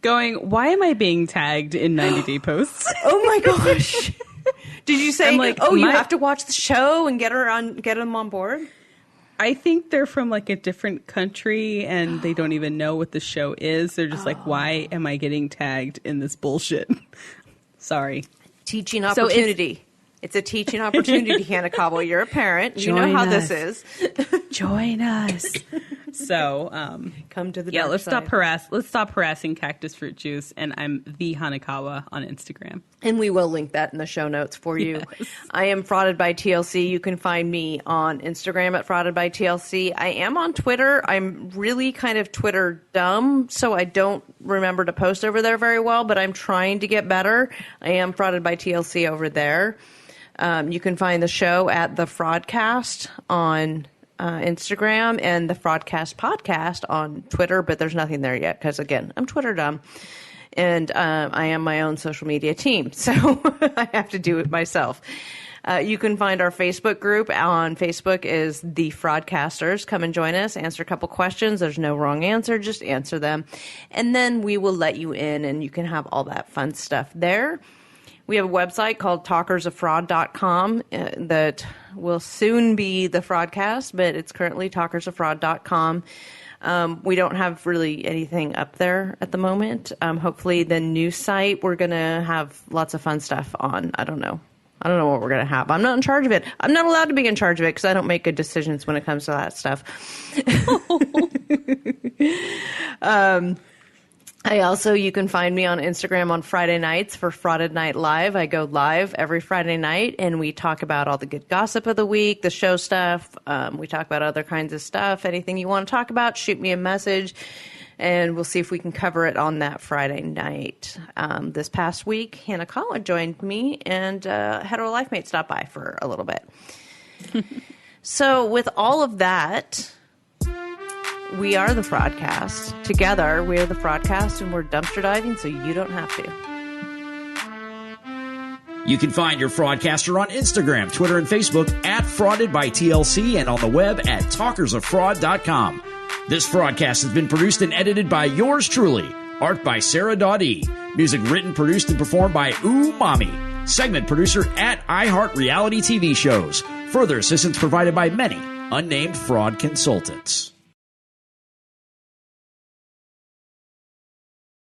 Going, why am I being tagged in 90-day posts? Oh my gosh. Did you say, I'm like, you have to watch the show and get them on board? I think they're from like a different country and they don't even know what the show is. They're just like, why am I getting tagged in this bullshit? Sorry. Teaching opportunity. It's a teaching opportunity, Hanakawa. You're a parent. You know how this is. Join us. So, come to the dark let's side. Let's stop harassing Cactus Fruit Juice, and I'm the Hanakawa on Instagram. And we will link that in the show notes for you. Yes. I am Frauded by TLC. You can find me on Instagram at Frauded by TLC. I am on Twitter. I'm really kind of Twitter dumb, so I don't remember to post over there very well, but I'm trying to get better. I am Frauded by TLC over there. You can find the show at The Fraudcast on Instagram and the Fraudcast podcast on Twitter, but there's nothing there yet because, again, I'm Twitter dumb. And I am my own social media team, so I have to do it myself. You can find our Facebook group on Facebook is The Fraudcasters. Come and join us, answer a couple questions. There's no wrong answer, just answer them. And then we will let you in, and you can have all that fun stuff there. We have a website called talkersoffraud.com that will soon be The Fraudcast, but it's currently talkersoffraud.com. We don't have really anything up there at the moment. Hopefully the new site, we're going to have lots of fun stuff on. I don't know what we're going to have. I'm not in charge of it. I'm not allowed to be in charge of it because I don't make good decisions when it comes to that stuff. You can find me on Instagram on Friday nights for Frauded Night Live. I go live every Friday night, and we talk about all the good gossip of the week, the show stuff. We talk about other kinds of stuff. Anything you want to talk about, shoot me a message, and we'll see if we can cover it on that Friday night. This past week, Hanakawa joined me, and Hetero Life Mate stopped by for a little bit. So with all of that, we are the Fraudcast. Together, we are the Fraudcast, and we're dumpster diving, so you don't have to. You can find your Fraudcaster on Instagram, Twitter, and Facebook at Frauded by TLC and on the web at talkersoffraud.com. This Fraudcast has been produced and edited by yours truly. Art by Sarah Dawdy. Music written, produced, and performed by Ooh Mommy. Segment producer at iHeart Reality TV Shows. Further assistance provided by many unnamed fraud consultants.